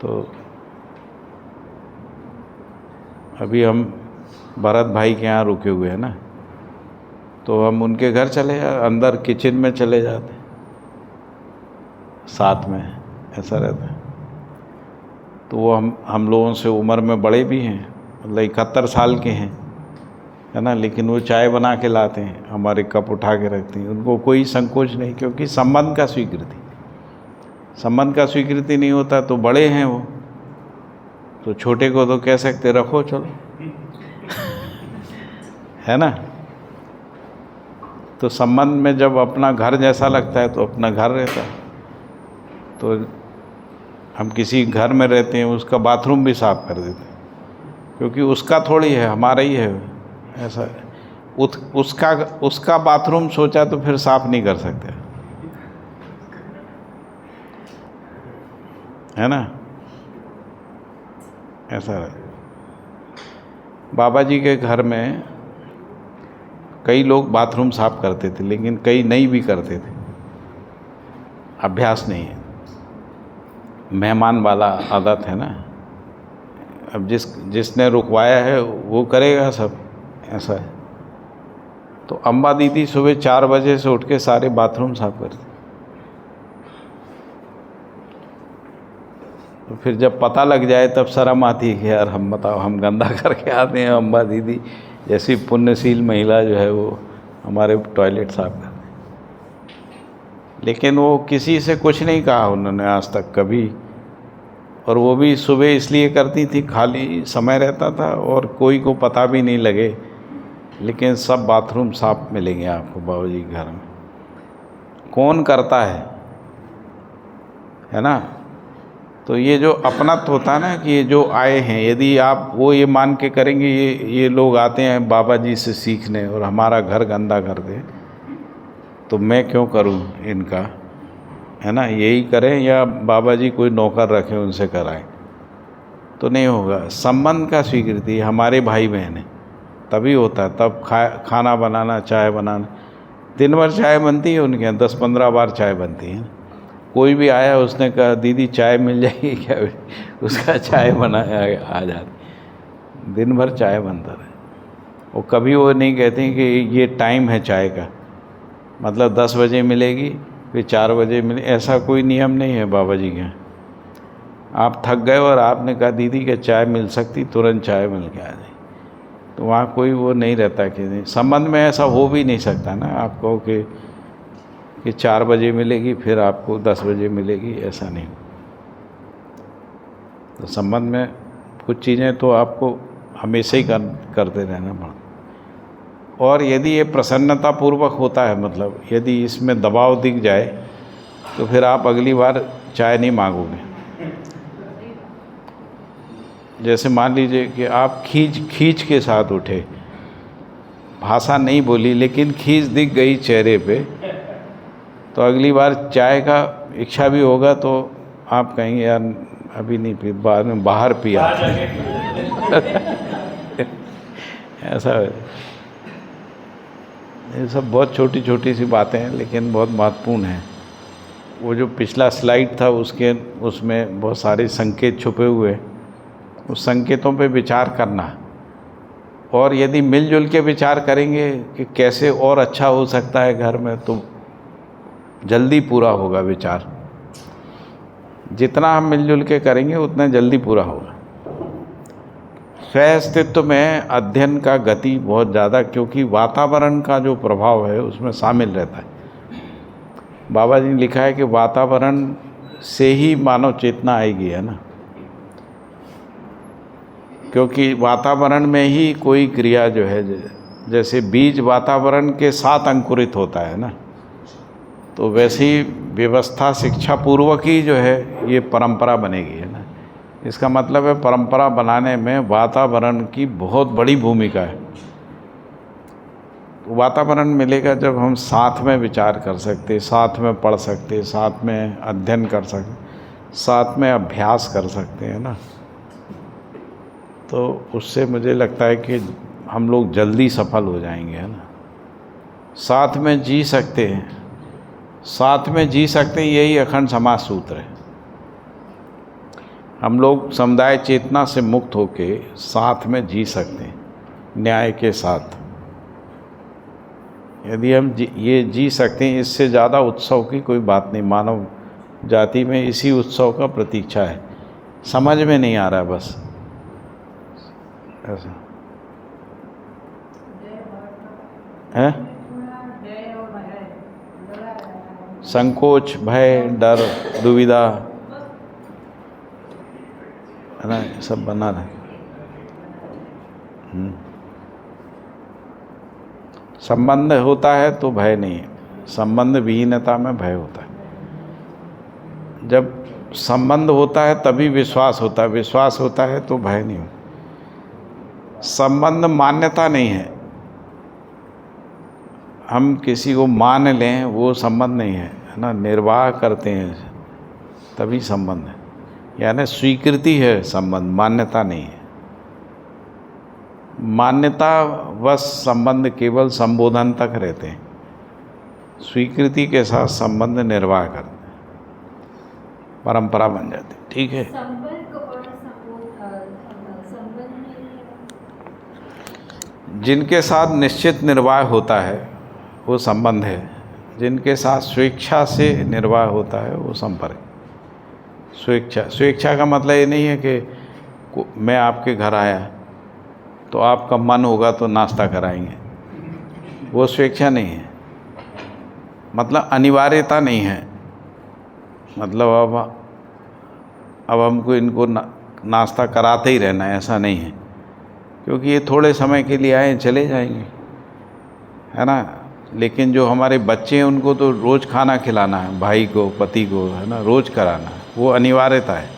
S1: तो अभी हम भरत भाई के यहाँ रुके हुए हैं ना, तो हम उनके घर चले अंदर किचन में चले जाते साथ में, ऐसा रहता है। तो वो हम लोगों से उम्र में बड़े भी हैं, मतलब 71 साल के हैं, है ना, लेकिन वो चाय बना के लाते हैं, हमारे कप उठा के रखते हैं, उनको कोई संकोच नहीं, क्योंकि संबंध का स्वीकृति, संबंध का स्वीकृति नहीं होता तो बड़े हैं वो, तो छोटे को तो कह सकते रखो चलो, है ना। तो संबंध में जब अपना घर जैसा लगता है तो अपना घर रहता है। तो हम किसी घर में रहते हैं, उसका बाथरूम भी साफ कर देते हैं, क्योंकि उसका थोड़ी है, हमारा ही है, ऐसा उसका बाथरूम सोचा तो फिर साफ नहीं कर सकते, है ना। ऐसा है। बाबा जी के घर में कई लोग बाथरूम साफ करते थे, लेकिन कई नहीं भी करते थे, अभ्यास नहीं है, मेहमान वाला आदत है ना। अब जिसने रुकवाया है वो करेगा सब, ऐसा है। तो अम्बा दीदी सुबह 4 बजे से उठ के सारे बाथरूम साफ करती। तो फिर जब पता लग जाए तब शर्म आती है कि यार हम बताओ हम गंदा करके आते हैं, अम्बा दीदी जैसी पुण्यशील महिला जो है वो हमारे टॉयलेट साफ करते। लेकिन वो किसी से कुछ नहीं कहा उन्होंने आज तक कभी, और वो भी सुबह इसलिए करती थी खाली समय रहता था और कोई को पता भी नहीं लगे, लेकिन सब बाथरूम साफ मिलेंगे आपको बाबूजी के घर में। कौन करता है है ना। तो ये जो अपनत्व होता है ना कि ये जो आए हैं, यदि आप वो ये मान के करेंगे ये लोग आते हैं बाबा जी से सीखने और हमारा घर गंदा कर दे, तो मैं क्यों करूं इनका, है ना। यही करें या बाबा जी कोई नौकर रखें उनसे कराएं, तो नहीं होगा। संबंध का स्वीकृति हमारे भाई बहन हैं तभी होता है, तब खाना बनाना, चाय बनाना, दिन भर चाय बनती है उनके यहाँ, 10-15 बार चाय बनती है। कोई भी आया उसने कहा दीदी चाय मिल जाएगी क्या, उसका चाय बना आ जाती, दिन भर चाय बनता रहे। और कभी वो नहीं कहते कि ये टाइम है चाय का, मतलब 10 बजे मिलेगी फिर 4 बजे मिले, ऐसा कोई नियम नहीं है बाबा जी के। आप थक गए और आपने कहा दीदी क्या चाय मिल सकती, तुरंत चाय मिल के आ जाए, तो वहाँ कोई वो नहीं रहता कि नहीं। संबंध में ऐसा हो भी नहीं सकता ना, आप कहो कि 4 बजे मिलेगी फिर आपको 10 बजे मिलेगी, ऐसा नहीं। तो संबंध में कुछ चीज़ें तो आपको हमेशा ही करते रहना पड़ता। और यदि ये प्रसन्नतापूर्वक होता है, मतलब यदि इसमें दबाव दिख जाए तो फिर आप अगली बार चाय नहीं मांगोगे। जैसे मान लीजिए कि आप खींच के साथ उठे, भाषा नहीं बोली लेकिन खींच दिख गई चेहरे पे, तो अगली बार चाय का इच्छा भी होगा तो आप कहेंगे यार अभी नहीं पी, बाद में बाहर पिया ऐसा है। ये सब बहुत छोटी छोटी सी बातें हैं लेकिन बहुत महत्वपूर्ण हैं। वो जो पिछला स्लाइड था उसमें बहुत सारे संकेत छुपे हुए, उस संकेतों पे विचार करना, और यदि मिलजुल के विचार करेंगे कि कैसे और अच्छा हो सकता है घर में, तो जल्दी पूरा होगा विचार। जितना हम मिलजुल के करेंगे उतना जल्दी पूरा होगा। स्व-अस्तित्व में अध्ययन का गति बहुत ज़्यादा, क्योंकि वातावरण का जो प्रभाव है उसमें शामिल रहता है। बाबा जी ने लिखा है कि वातावरण से ही मानव चेतना आएगी, है ना, क्योंकि वातावरण में ही कोई क्रिया जो है, जैसे बीज वातावरण के साथ अंकुरित होता है ना, तो वैसे ही व्यवस्था शिक्षा पूर्वक ही जो है ये परंपरा बनेगी, है ना। इसका मतलब है परंपरा बनाने में वातावरण की बहुत बड़ी भूमिका है। वातावरण मिलेगा जब हम साथ में विचार कर सकते, साथ में पढ़ सकते, साथ में अध्ययन कर सकते, साथ में अभ्यास कर सकते हैं ना, तो उससे मुझे लगता है कि हम लोग जल्दी सफल हो जाएंगे, है ना। साथ में जी सकते हैं, साथ में जी सकते हैं, यही अखंड समाज सूत्र है। हम लोग समुदाय चेतना से मुक्त होके साथ में जी सकते हैं, न्याय के साथ। यदि हम ये जी सकते हैं, इससे ज़्यादा उत्सव की कोई बात नहीं। मानव जाति में इसी उत्सव का प्रतीक्षा है, समझ में नहीं आ रहा बस ऐसा है। संकोच, भय, डर, दुविधा, है ना, सब बना रहे। संबंध होता है तो भय नहीं है, संबंध विहीनता में भय होता है। जब संबंध होता है तभी विश्वास होता है, विश्वास होता है तो भय नहीं होता। संबंध मान्यता नहीं है, हम किसी को मान लें वो संबंध नहीं है, है ना। निर्वाह करते हैं तभी संबंध है, यानी स्वीकृति है संबंध, मान्यता नहीं है। मान्यता बस संबंध केवल संबोधन तक रहते हैं, स्वीकृति के साथ संबंध निर्वाह करते हैं, परंपरा बन जाती है। ठीक है, जिनके साथ निश्चित निर्वाह होता है वो संबंध है, जिनके साथ स्वेच्छा से निर्वाह होता है वो संपर्क। स्वेच्छा का मतलब ये नहीं है कि मैं आपके घर आया तो आपका मन होगा तो नाश्ता कराएंगे, वो स्वेच्छा नहीं है। मतलब अनिवार्यता नहीं है, मतलब अब हमको इनको नाश्ता कराते ही रहना है, ऐसा नहीं है, क्योंकि ये थोड़े समय के लिए आए चले जाएंगे, है ना। लेकिन जो हमारे बच्चे हैं उनको तो रोज़ खाना खिलाना है, भाई को, पति को, है ना, रोज़ कराना है, वो अनिवार्यता है,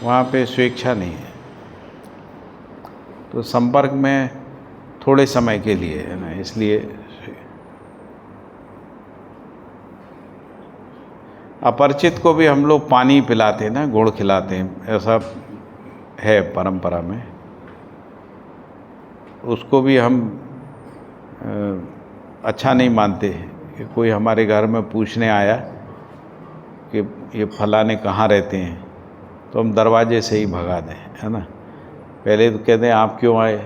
S1: वहाँ पे स्वेच्छा नहीं है। तो संपर्क में थोड़े समय के लिए है ना, इसलिए अपरिचित को भी हम लोग पानी पिलाते हैं ना, गुड़ खिलाते हैं, ऐसा है परंपरा में। उसको भी हम अच्छा नहीं मानते कि कोई हमारे घर में पूछने आया कि ये फलाने कहाँ रहते हैं, तो हम दरवाजे से ही भगा दें, है ना। पहले तो कहते हैं आप क्यों आए,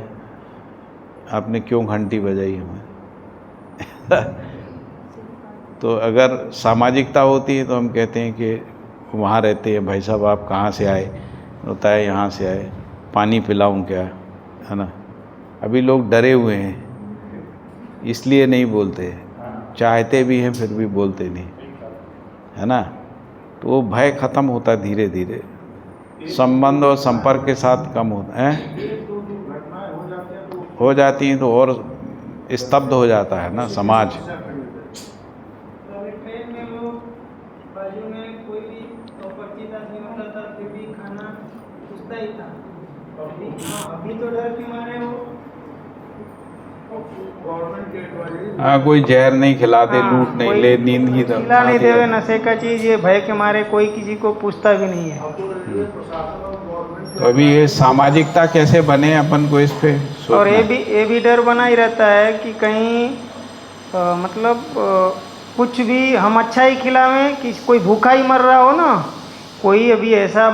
S1: आपने क्यों घंटी बजाई हमें तो अगर सामाजिकता होती है तो हम कहते हैं कि वहाँ रहते हैं, भाई साहब आप कहाँ से आए, होता है यहाँ से आए, पानी पिलाऊं क्या, है ना। अभी लोग डरे हुए हैं इसलिए नहीं बोलते, चाहते भी हैं फिर भी बोलते नहीं, है ना। तो वो भय ख़त्म होता धीरे धीरे, संबंध और संपर्क के साथ कम होता है, हो जाती हैं तो और स्तब्ध हो जाता है ना समाज।
S4: ट्रेन में लोग बाजू में कोई भी अपरिचित आदमी होता था फिर भी खाना पूछता ही था। अभी तो डर के मारे वो
S1: हाँ, कोई जहर नहीं खिलाते, लूट नहीं ले, नींद ही
S4: खिला नहीं देवे, नशे का चीज़, ये भय के मारे कोई किसी को पूछता भी नहीं है।
S1: तो अभी ये सामाजिकता कैसे बने अपन को इस पे सोचना।
S4: और ये भी डर बना ही रहता है कि कहीं कुछ भी हम अच्छा ही खिलावें कि कोई भूखा ही मर रहा हो ना। कोई अभी ऐसा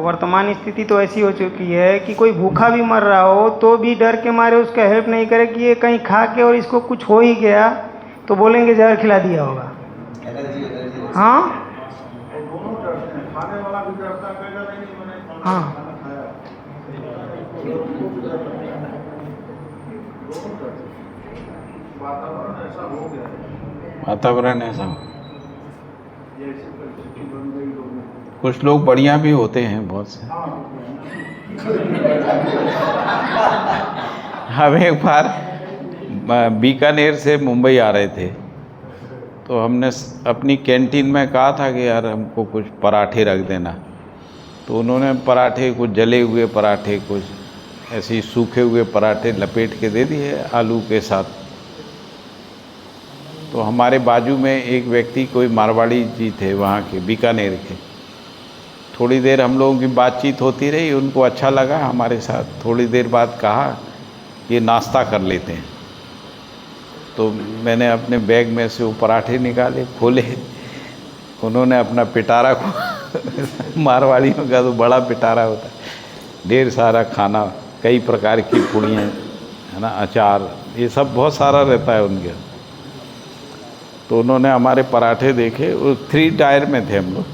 S4: वर्तमान स्थिति तो ऐसी हो चुकी है कि कोई भूखा भी मर रहा हो तो भी डर के मारे उसका हेल्प नहीं करे कि ये कहीं खा के और इसको कुछ हो ही गया तो बोलेंगे जहर खिला दिया होगा। हाँ हाँ,
S1: वातावरण ऐसा हो। कुछ लोग बढ़िया भी होते हैं बहुत से। हम एक बार बीकानेर से मुंबई आ रहे थे तो हमने अपनी कैंटीन में कहा था कि यार हमको कुछ पराठे रख देना, तो उन्होंने पराठे, कुछ जले हुए पराठे, कुछ ऐसे ही सूखे हुए पराठे लपेट के दे दिए आलू के साथ। तो हमारे बाजू में एक व्यक्ति, कोई मारवाड़ी जी थे वहाँ के, बीकानेर के। थोड़ी देर हम लोगों की बातचीत होती रही, उनको अच्छा लगा हमारे साथ। थोड़ी देर बाद कहा ये नाश्ता कर लेते हैं। तो मैंने अपने बैग में से वो पराठे निकाले, खोले, उन्होंने अपना पिटारा को मारवाड़ियों का तो बड़ा पिटारा होता है, ढेर सारा खाना, कई प्रकार की पुड़ियाँ, है ना, अचार, ये सब बहुत सारा रहता है उनके। तो उन्होंने हमारे पराठे देखे, वो 3 टायर में थे हम लोग।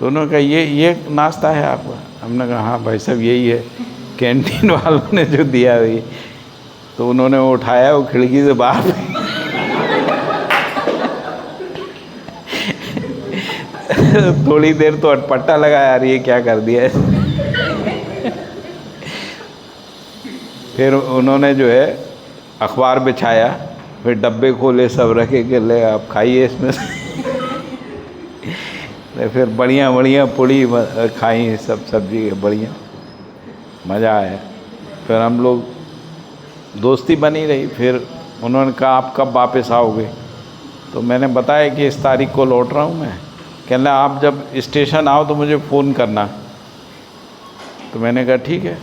S1: तो उन्होंने कहा ये नाश्ता है आपका? हमने कहा हाँ भाई साहब यही है, कैंटीन वालों ने जो दिया है। तो उन्होंने वो उठाया, वो खिड़की से बाहर थोड़ी देर तो अटपटा लगा, यार ये क्या कर दिया है। फिर उन्होंने जो है अखबार बिछाया, फिर डब्बे खोले, सब रखे कि ले आप खाइए इसमें से। फिर बढ़िया बढ़िया पूड़ी खाई, सब सब्जी बढ़िया, मज़ा आया। फिर हम लोग, दोस्ती बनी रही। फिर उन्होंने कहा आप कब वापस आओगे? तो मैंने बताया कि इस तारीख को लौट रहा हूँ मैं। कहना आप जब स्टेशन आओ तो मुझे फ़ोन करना। तो मैंने कहा ठीक है।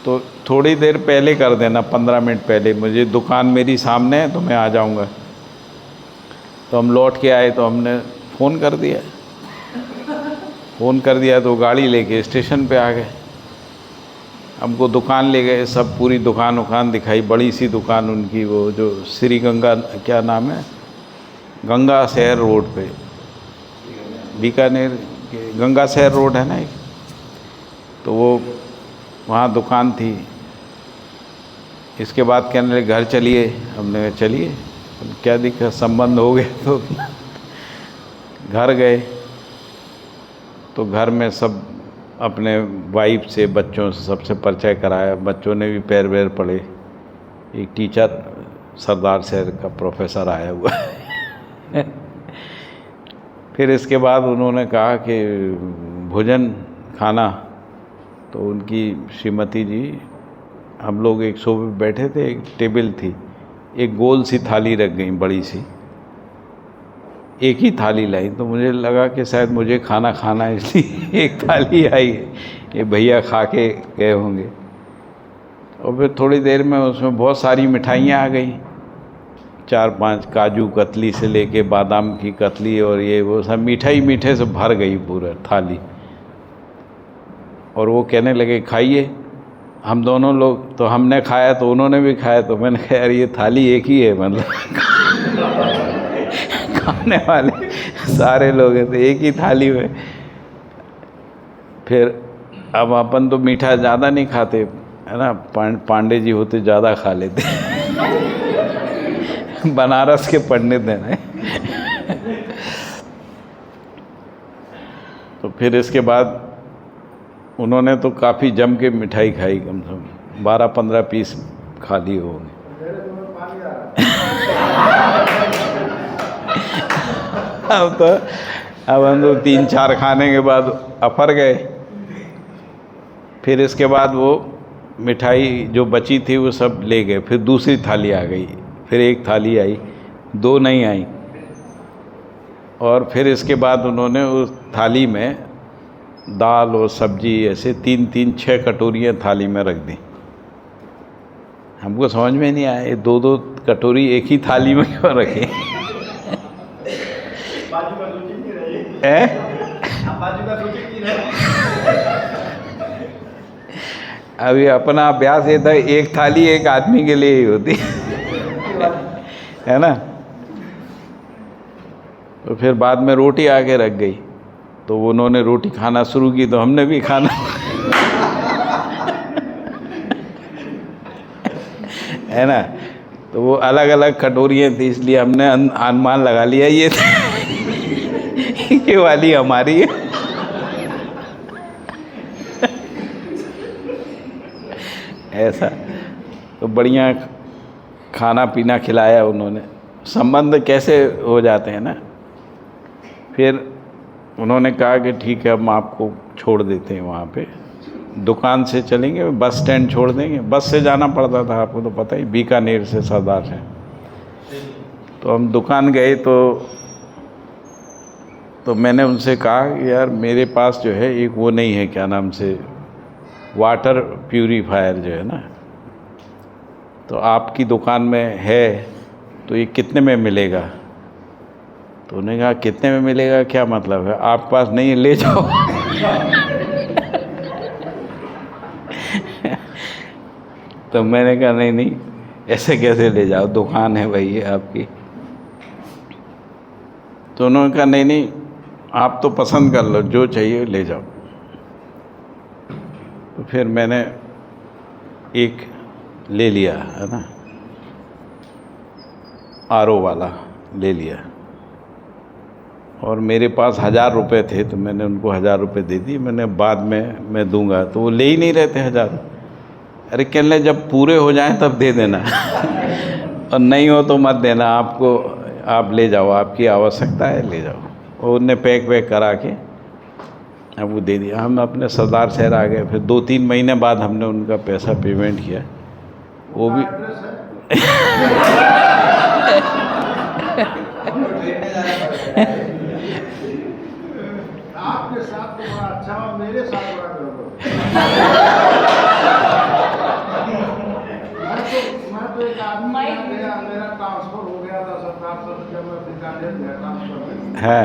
S1: तो थोड़ी देर पहले कर देना, 15 मिनट पहले, मुझे दुकान मेरी सामने है तो मैं आ जाऊंगा। तो हम लौट के आए तो हमने फ़ोन कर दिया। फ़ोन कर दिया तो गाड़ी लेके स्टेशन पे आ गए। हमको दुकान ले गए, सब पूरी दुकान दिखाई, बड़ी सी दुकान उनकी, वो जो श्री गंगा, क्या नाम है, गंगा शहर रोड पे, बीकानेर के गंगा शहर रोड है ना एक, तो वो वहाँ दुकान थी। इसके बाद कहने लगे घर चलिए। हमने कहा चलिए, क्या दिक्कत, संबंध हो गए। तो घर गए तो घर में सब अपने वाइफ से, बच्चों से, सबसे परिचय कराया। बच्चों ने भी पैर वैर पड़े, एक टीचर सरदार शहर का प्रोफेसर आया हुआ है। फिर इसके बाद उन्होंने कहा कि भोजन खाना, तो उनकी श्रीमती जी, हम लोग एक सोफे पे बैठे थे, एक टेबल थी, एक गोल सी थाली रख गई बड़ी सी, एक ही थाली लाई, तो मुझे लगा कि शायद मुझे खाना खाना है इसलिए एक थाली आई है, ये भैया खा के गए होंगे। और फिर थोड़ी देर में उसमें बहुत सारी मिठाइयाँ आ गई, 4-5 काजू कतली से लेके बादाम की कतली और ये वो सब मिठाई मीठे से भर गई पूरा थाली। और वो कहने लगे खाइए। हम दोनों लोग, तो हमने खाया तो उन्होंने भी खाया, तो मैंने कहा यार ये थाली एक ही है, मतलब खाने वाले सारे लोग हैं तो एक ही थाली में। फिर अब अपन तो मीठा ज़्यादा नहीं खाते है ना, पांडे जी होते ज़्यादा खा लेते बनारस के पंडित हैं ना। तो फिर इसके बाद उन्होंने तो काफ़ी जम के मिठाई खाई, कम से कम 12-15 पीस खा लिए होंगे। अब हम लोग 3-4 खाने के बाद अफर गए। फिर इसके बाद वो मिठाई जो बची थी वो सब ले गए। फिर दूसरी थाली आ गई, फिर एक थाली आई, 2 नहीं आई। और फिर इसके बाद उन्होंने उस थाली में दाल और सब्जी ऐसे 3-3, 6 कटोरियाँ थाली में रख दी। हमको समझ में नहीं आया ये 2-2 कटोरी एक ही थाली में क्यों रखे। अभी अपना अभ्यास ये था, एक थाली एक आदमी के लिए ही होती है ना। तो फिर बाद में रोटी आके रख गई, तो उन्होंने रोटी खाना शुरू की तो हमने भी खाना है ना। तो वो अलग अलग कटोरियाँ थी, इसलिए हमने अनुमान लगा लिया ये ये वाली हमारी है। ऐसा तो बढ़िया खाना पीना खिलाया उन्होंने। संबंध कैसे हो जाते हैं ना। फिर उन्होंने कहा कि ठीक है हम आपको छोड़ देते हैं वहाँ पे, दुकान से चलेंगे, बस स्टैंड छोड़ देंगे। बस से जाना पड़ता था, आपको तो पता ही, बीकानेर से सरदार है। तो हम दुकान गए तो मैंने उनसे कहा कि यार मेरे पास जो है एक वो नहीं है, क्या नाम से, वाटर प्यूरीफायर जो है ना, तो आपकी दुकान में है तो ये कितने में मिलेगा। तो उन्होंने कहा कितने में मिलेगा क्या मतलब है, आपके पास नहीं है ले जाओ। तो मैंने कहा नहीं ऐसे कैसे ले जाओ, दुकान है भाई आपकी। तो उन्होंने कहा नहीं आप तो पसंद कर लो, जो चाहिए ले जाओ। तो फिर मैंने एक ले लिया है ना, आरओ वाला ले लिया। और मेरे पास 1000 रुपये थे, तो मैंने उनको 1000 रुपये दे दिए। मैंने बाद में मैं दूंगा, तो वो ले ही नहीं रहे थे 1000। अरे कहने जब पूरे हो जाएं तब दे देना और नहीं हो तो मत देना, आप ले जाओ, आपकी आवश्यकता है ले जाओ। और उनने पैक करा के अब वो दे दिया। हम अपने सरदार शहर आ गए। फिर 2-3 महीने बाद हमने उनका पैसा पेमेंट किया, वो भी
S5: आपके साथ तो बड़ा अच्छा और मेरे साथ बड़ा मैं तो एक आदमी गया, मेरा ट्रांसफर हो गया था सरकार से, जब मैं बीकानेर गया ट्रांसफर
S1: है।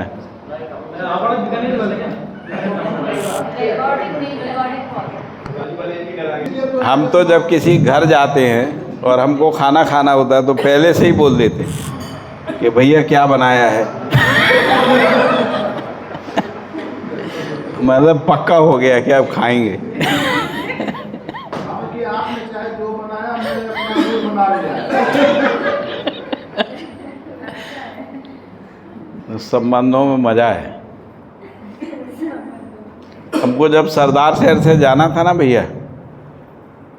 S1: हम तो जब किसी घर जाते हैं और हमको खाना खाना होता है तो पहले से ही बोल देते हैं कि भैया क्या बनाया है। मतलब पक्का हो गया कि अब खाएंगे।
S5: कि आपने चाहे जो बनाया, मैंने अपना मुंह बना लिया।
S1: संबंधों में मज़ा है। हमको जब सरदार शहर से जाना था ना भैया,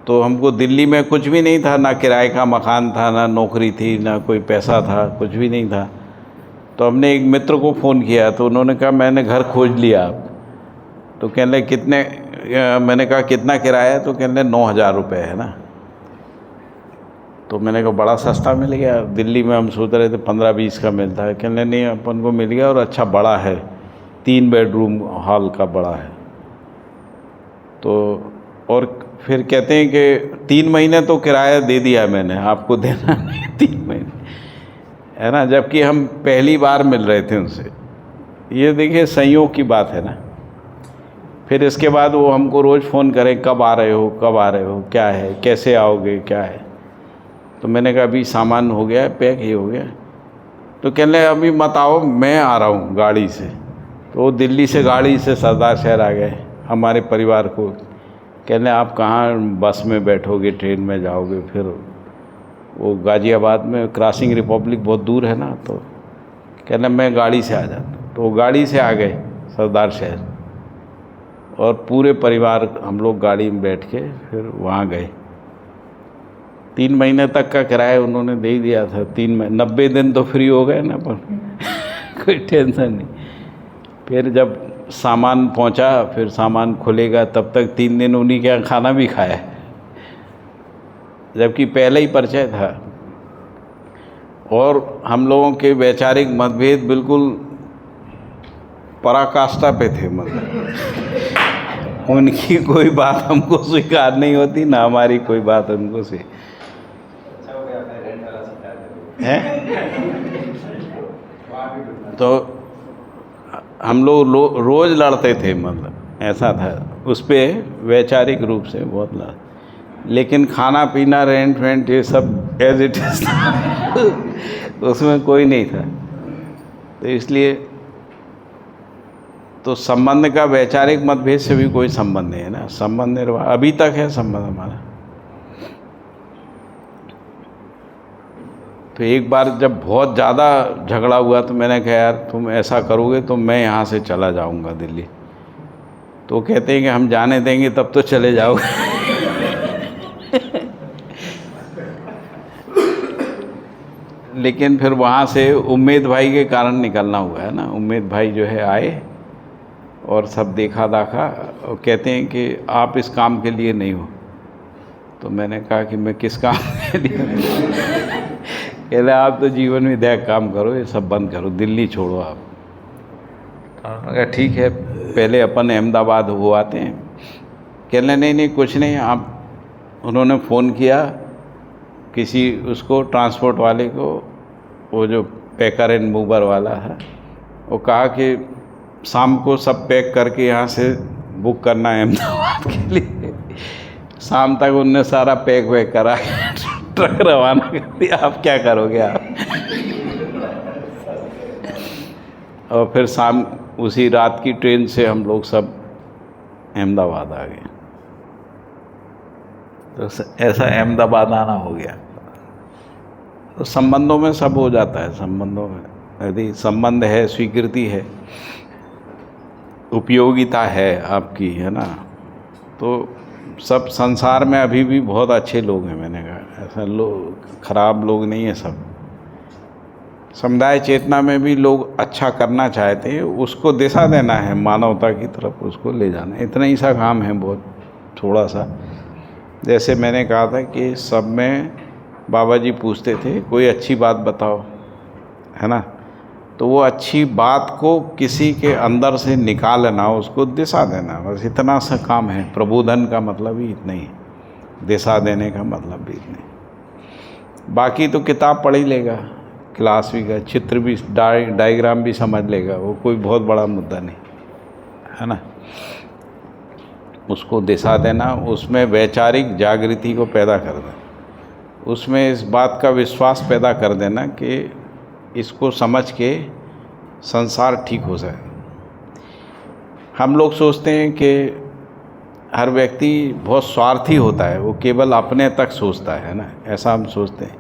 S1: तो हमको दिल्ली में कुछ भी नहीं था, ना किराए का मकान था, ना नौकरी थी, ना कोई पैसा था, कुछ भी नहीं था। तो हमने एक मित्र को फ़ोन किया तो उन्होंने कहा मैंने घर खोज लिया। तो कहने लगे कितने, मैंने कहा कितना किराया है? तो कहने लगे 9,000 रुपये है ना। तो मैंने कहा बड़ा सस्ता मिल गया, दिल्ली में हम सोच रहे थे 15-20 का मिलता है। कहने लगे नहीं, अपन को मिल गया और अच्छा बड़ा है, 3 बेडरूम हॉल का बड़ा है। तो और फिर कहते हैं कि 3 महीने तो किराया दे दिया मैंने, आपको देना नहीं 3 महीने, है ना, जबकि हम पहली बार मिल रहे थे उनसे। ये देखिए संयोग की बात है ना। फिर इसके बाद वो हमको रोज़ फ़ोन करें, कब आ रहे हो, कब आ रहे हो, क्या है, कैसे आओगे, क्या है। तो मैंने कहा अभी सामान हो गया है, पैक ही हो गया। तो कहने लगे अभी मत आओ, मैं आ रहा हूँ गाड़ी से। तो वो दिल्ली से गाड़ी से सरदार शहर आ गए हमारे परिवार को। कहने आप कहाँ बस में बैठोगे, ट्रेन में जाओगे, फिर वो गाज़ियाबाद में क्रॉसिंग रिपब्लिक बहुत दूर है ना। तो कहने मैं गाड़ी से आ जाता। तो वो गाड़ी से आ गए सरदार शहर और पूरे परिवार हम लोग गाड़ी में बैठ के फिर वहाँ गए। 3 महीने तक का किराया उन्होंने दे ही दिया था। 90 दिन तो फ्री हो गए ना, पर कोई टेंशन नहीं। फिर जब सामान पहुंचा, फिर सामान खुलेगा, तब तक 3 दिन उन्हीं के यहाँ खाना भी खाया, जबकि पहले ही परिचय था। और हम लोगों के वैचारिक मतभेद बिल्कुल पराकाष्ठा पे थे, मतलब उनकी कोई बात हमको स्वीकार नहीं होती, ना हमारी कोई बात उनको से है। तो हम लोग रोज़ लड़ते थे, मतलब ऐसा था। उस पर वैचारिक रूप से बहुत लड़, लेकिन खाना पीना रेंट वेंट ये सब एज इट इज़ था उसमें कोई नहीं था। तो इसलिए तो संबंध का वैचारिक मतभेद से भी कोई संबंध नहीं है ना। संबंध अभी तक है संबंध हमारा। तो एक बार जब बहुत ज़्यादा झगड़ा हुआ तो मैंने कहा यार तुम ऐसा करोगे तो मैं यहाँ से चला जाऊँगा दिल्ली। तो कहते हैं कि हम जाने देंगे तब तो चले जाओगे लेकिन फिर वहाँ से उम्मेद भाई के कारण निकलना हुआ है ना। उम्मेद भाई जो है आए और सब देखा दाखा और कहते हैं कि आप इस काम के लिए नहीं हो। तो मैंने कहा कि मैं किस काम के लिए कहले आप तो जीवन में देख काम करो, ये सब बंद करो, दिल्ली छोड़ो आप। कहा ठीक है, पहले अपन अहमदाबाद हो आते हैं। कहने नहीं कुछ नहीं आप। उन्होंने फ़ोन किया किसी उसको ट्रांसपोर्ट वाले को, वो जो पैकर एंड मूवर वाला है, वो कहा कि शाम को सब पैक करके यहाँ से बुक करना है अहमदाबाद के लिए। शाम तक उनने सारा पैक वैक करा ट्रक रवाना कर दिया। आप क्या करोगे आप और फिर शाम उसी रात की ट्रेन से हम लोग सब अहमदाबाद आ गए। तो ऐसा अहमदाबाद आना हो गया। तो संबंधों में सब हो जाता है। संबंधों में यदि संबंध है, स्वीकृति है, उपयोगिता है आपकी, है ना, तो सब संसार में अभी भी बहुत अच्छे लोग हैं। मैंने कहा ऐसा लोग खराब लोग नहीं है। सब समुदाय चेतना में भी लोग अच्छा करना चाहते हैं, उसको दिशा देना है, मानवता की तरफ उसको ले जाना है। इतना ही सा काम है, बहुत थोड़ा सा। जैसे मैंने कहा था कि सब में बाबा जी पूछते थे कोई अच्छी बात बताओ, है ना, तो वो अच्छी बात को किसी के अंदर से निकालना, उसको दिशा देना, बस इतना सा काम है। प्रबोधन का मतलब ही इतना ही, दिशा देने का मतलब भी इतना ही। बाकी तो किताब पढ़ ही लेगा, क्लास भी का, चित्र भी, डायग्राम भी समझ लेगा, वो कोई बहुत बड़ा मुद्दा नहीं है ना। उसको दिशा देना, उसमें वैचारिक जागृति को पैदा कर देना, उसमें इस बात का विश्वास पैदा कर देना कि इसको समझ के संसार ठीक हो जाए। हम लोग सोचते हैं कि हर व्यक्ति बहुत स्वार्थी होता है, वो केवल अपने तक सोचता है ना, ऐसा हम सोचते हैं।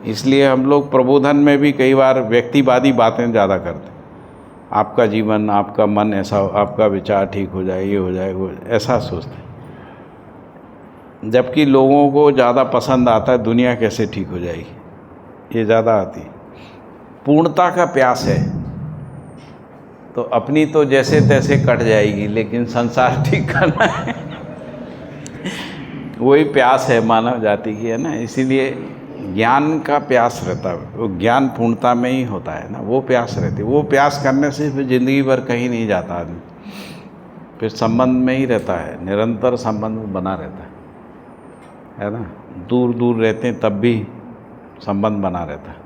S1: इसलिए हम लोग प्रबोधन में भी कई बार व्यक्तिवादी बातें ज़्यादा करते हैं। आपका जीवन, आपका मन ऐसा, आपका विचार ठीक हो जाए, ये हो जाए, वो ऐसा सोचते हैं। जबकि लोगों को ज़्यादा पसंद आता है दुनिया कैसे ठीक हो जाएगी, ये ज़्यादा आती है। पूर्णता का प्यास है तो अपनी तो जैसे तैसे कट जाएगी, लेकिन संसार ठीक करना है वही प्यास है मानव जाति की, है ना। इसीलिए ज्ञान का प्यास रहता है, वो ज्ञान पूर्णता में ही होता है ना, वो प्यास रहती है। वो प्यास करने से फिर ज़िंदगी भर कहीं नहीं जाता आदमी, फिर संबंध में ही रहता है, निरंतर संबंध बना रहता है ना। दूर दूर रहते हैं तब भी संबंध बना रहता है,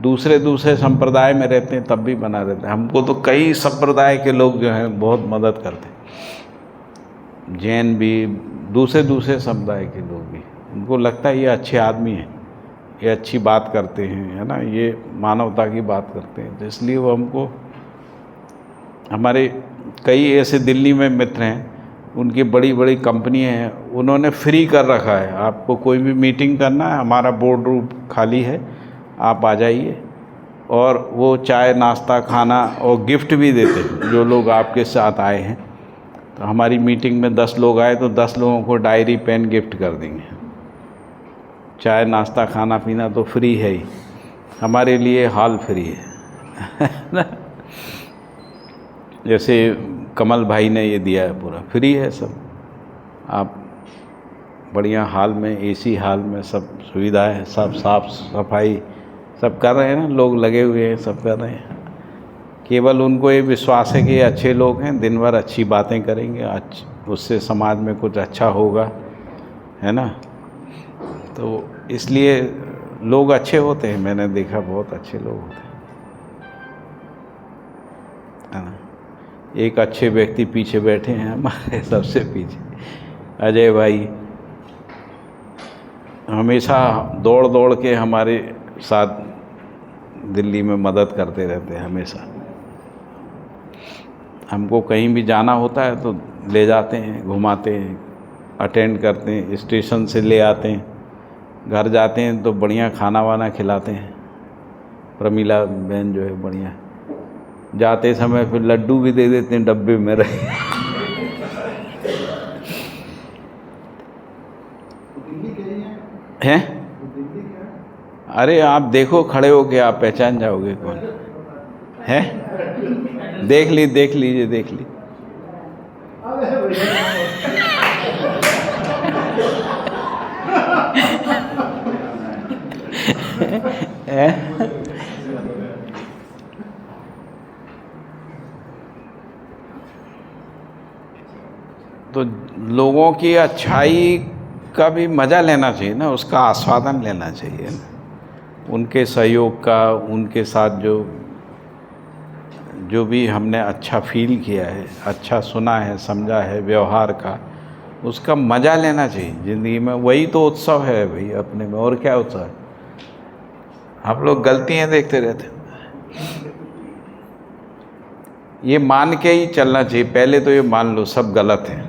S1: दूसरे संप्रदाय में रहते हैं तब भी बना रहता है। हमको तो कई संप्रदाय के लोग जो हैं बहुत मदद करते हैं, जैन भी, दूसरे समुदाय के लोग भी। उनको लगता है ये अच्छे आदमी हैं, ये अच्छी बात करते हैं, है ना, ये मानवता की बात करते हैं, तो इसलिए वो हमको, हमारे कई ऐसे दिल्ली में मित्र हैं, उनकी बड़ी बड़ी कंपनियां हैं, उन्होंने फ्री कर रखा है, आपको कोई भी मीटिंग करना है, हमारा बोर्ड रूम खाली है, आप आ जाइए, और वो चाय नाश्ता खाना और गिफ्ट भी देते हैं जो लोग आपके साथ आए हैं। तो हमारी मीटिंग में 10 लोग आए तो 10 लोगों को डायरी पेन गिफ्ट कर देंगे। चाय नाश्ता खाना पीना तो फ्री है ही, हमारे लिए हॉल फ्री है जैसे कमल भाई ने ये दिया है, पूरा फ्री है सब। आप बढ़िया हॉल में, एसी हॉल में सब सुविधा है, सब साफ सफाई सब कर रहे हैं ना, लोग लगे हुए हैं, सब कर रहे हैं। केवल उनको ये विश्वास है कि ये अच्छे लोग हैं, दिन भर अच्छी बातें करेंगे, उससे समाज में कुछ अच्छा होगा, है ना। तो इसलिए लोग अच्छे होते हैं, मैंने देखा बहुत अच्छे लोग होते हैं, है ना। एक अच्छे व्यक्ति पीछे बैठे हैं हमारे, सबसे पीछे अजय भाई, हमेशा दौड़ दौड़ के हमारे साथ दिल्ली में मदद करते रहते हैं हमेशा। हमको कहीं भी जाना होता है तो ले जाते हैं, घुमाते हैं, अटेंड करते हैं, स्टेशन से ले आते हैं, घर जाते हैं तो बढ़िया खाना वाना खिलाते हैं। प्रमीला बहन जो है बढ़िया, जाते समय फिर लड्डू भी दे देते हैं डब्बे में रहे हैं। अरे आप देखो, खड़े हो के आप पहचान जाओगे कौन है। देख लीजिए तो लोगों की अच्छाई का भी मज़ा लेना चाहिए ना, उसका आस्वादन लेना चाहिए ना, उनके सहयोग का, उनके साथ जो भी हमने अच्छा फील किया है, अच्छा सुना है, समझा है व्यवहार का, उसका मज़ा लेना चाहिए ज़िंदगी में। वही तो उत्सव है भाई अपने में, और क्या उत्सव है। आप लोग गलतियाँ देखते रहते, ये मान के ही चलना चाहिए। पहले तो ये मान लो सब गलत हैं,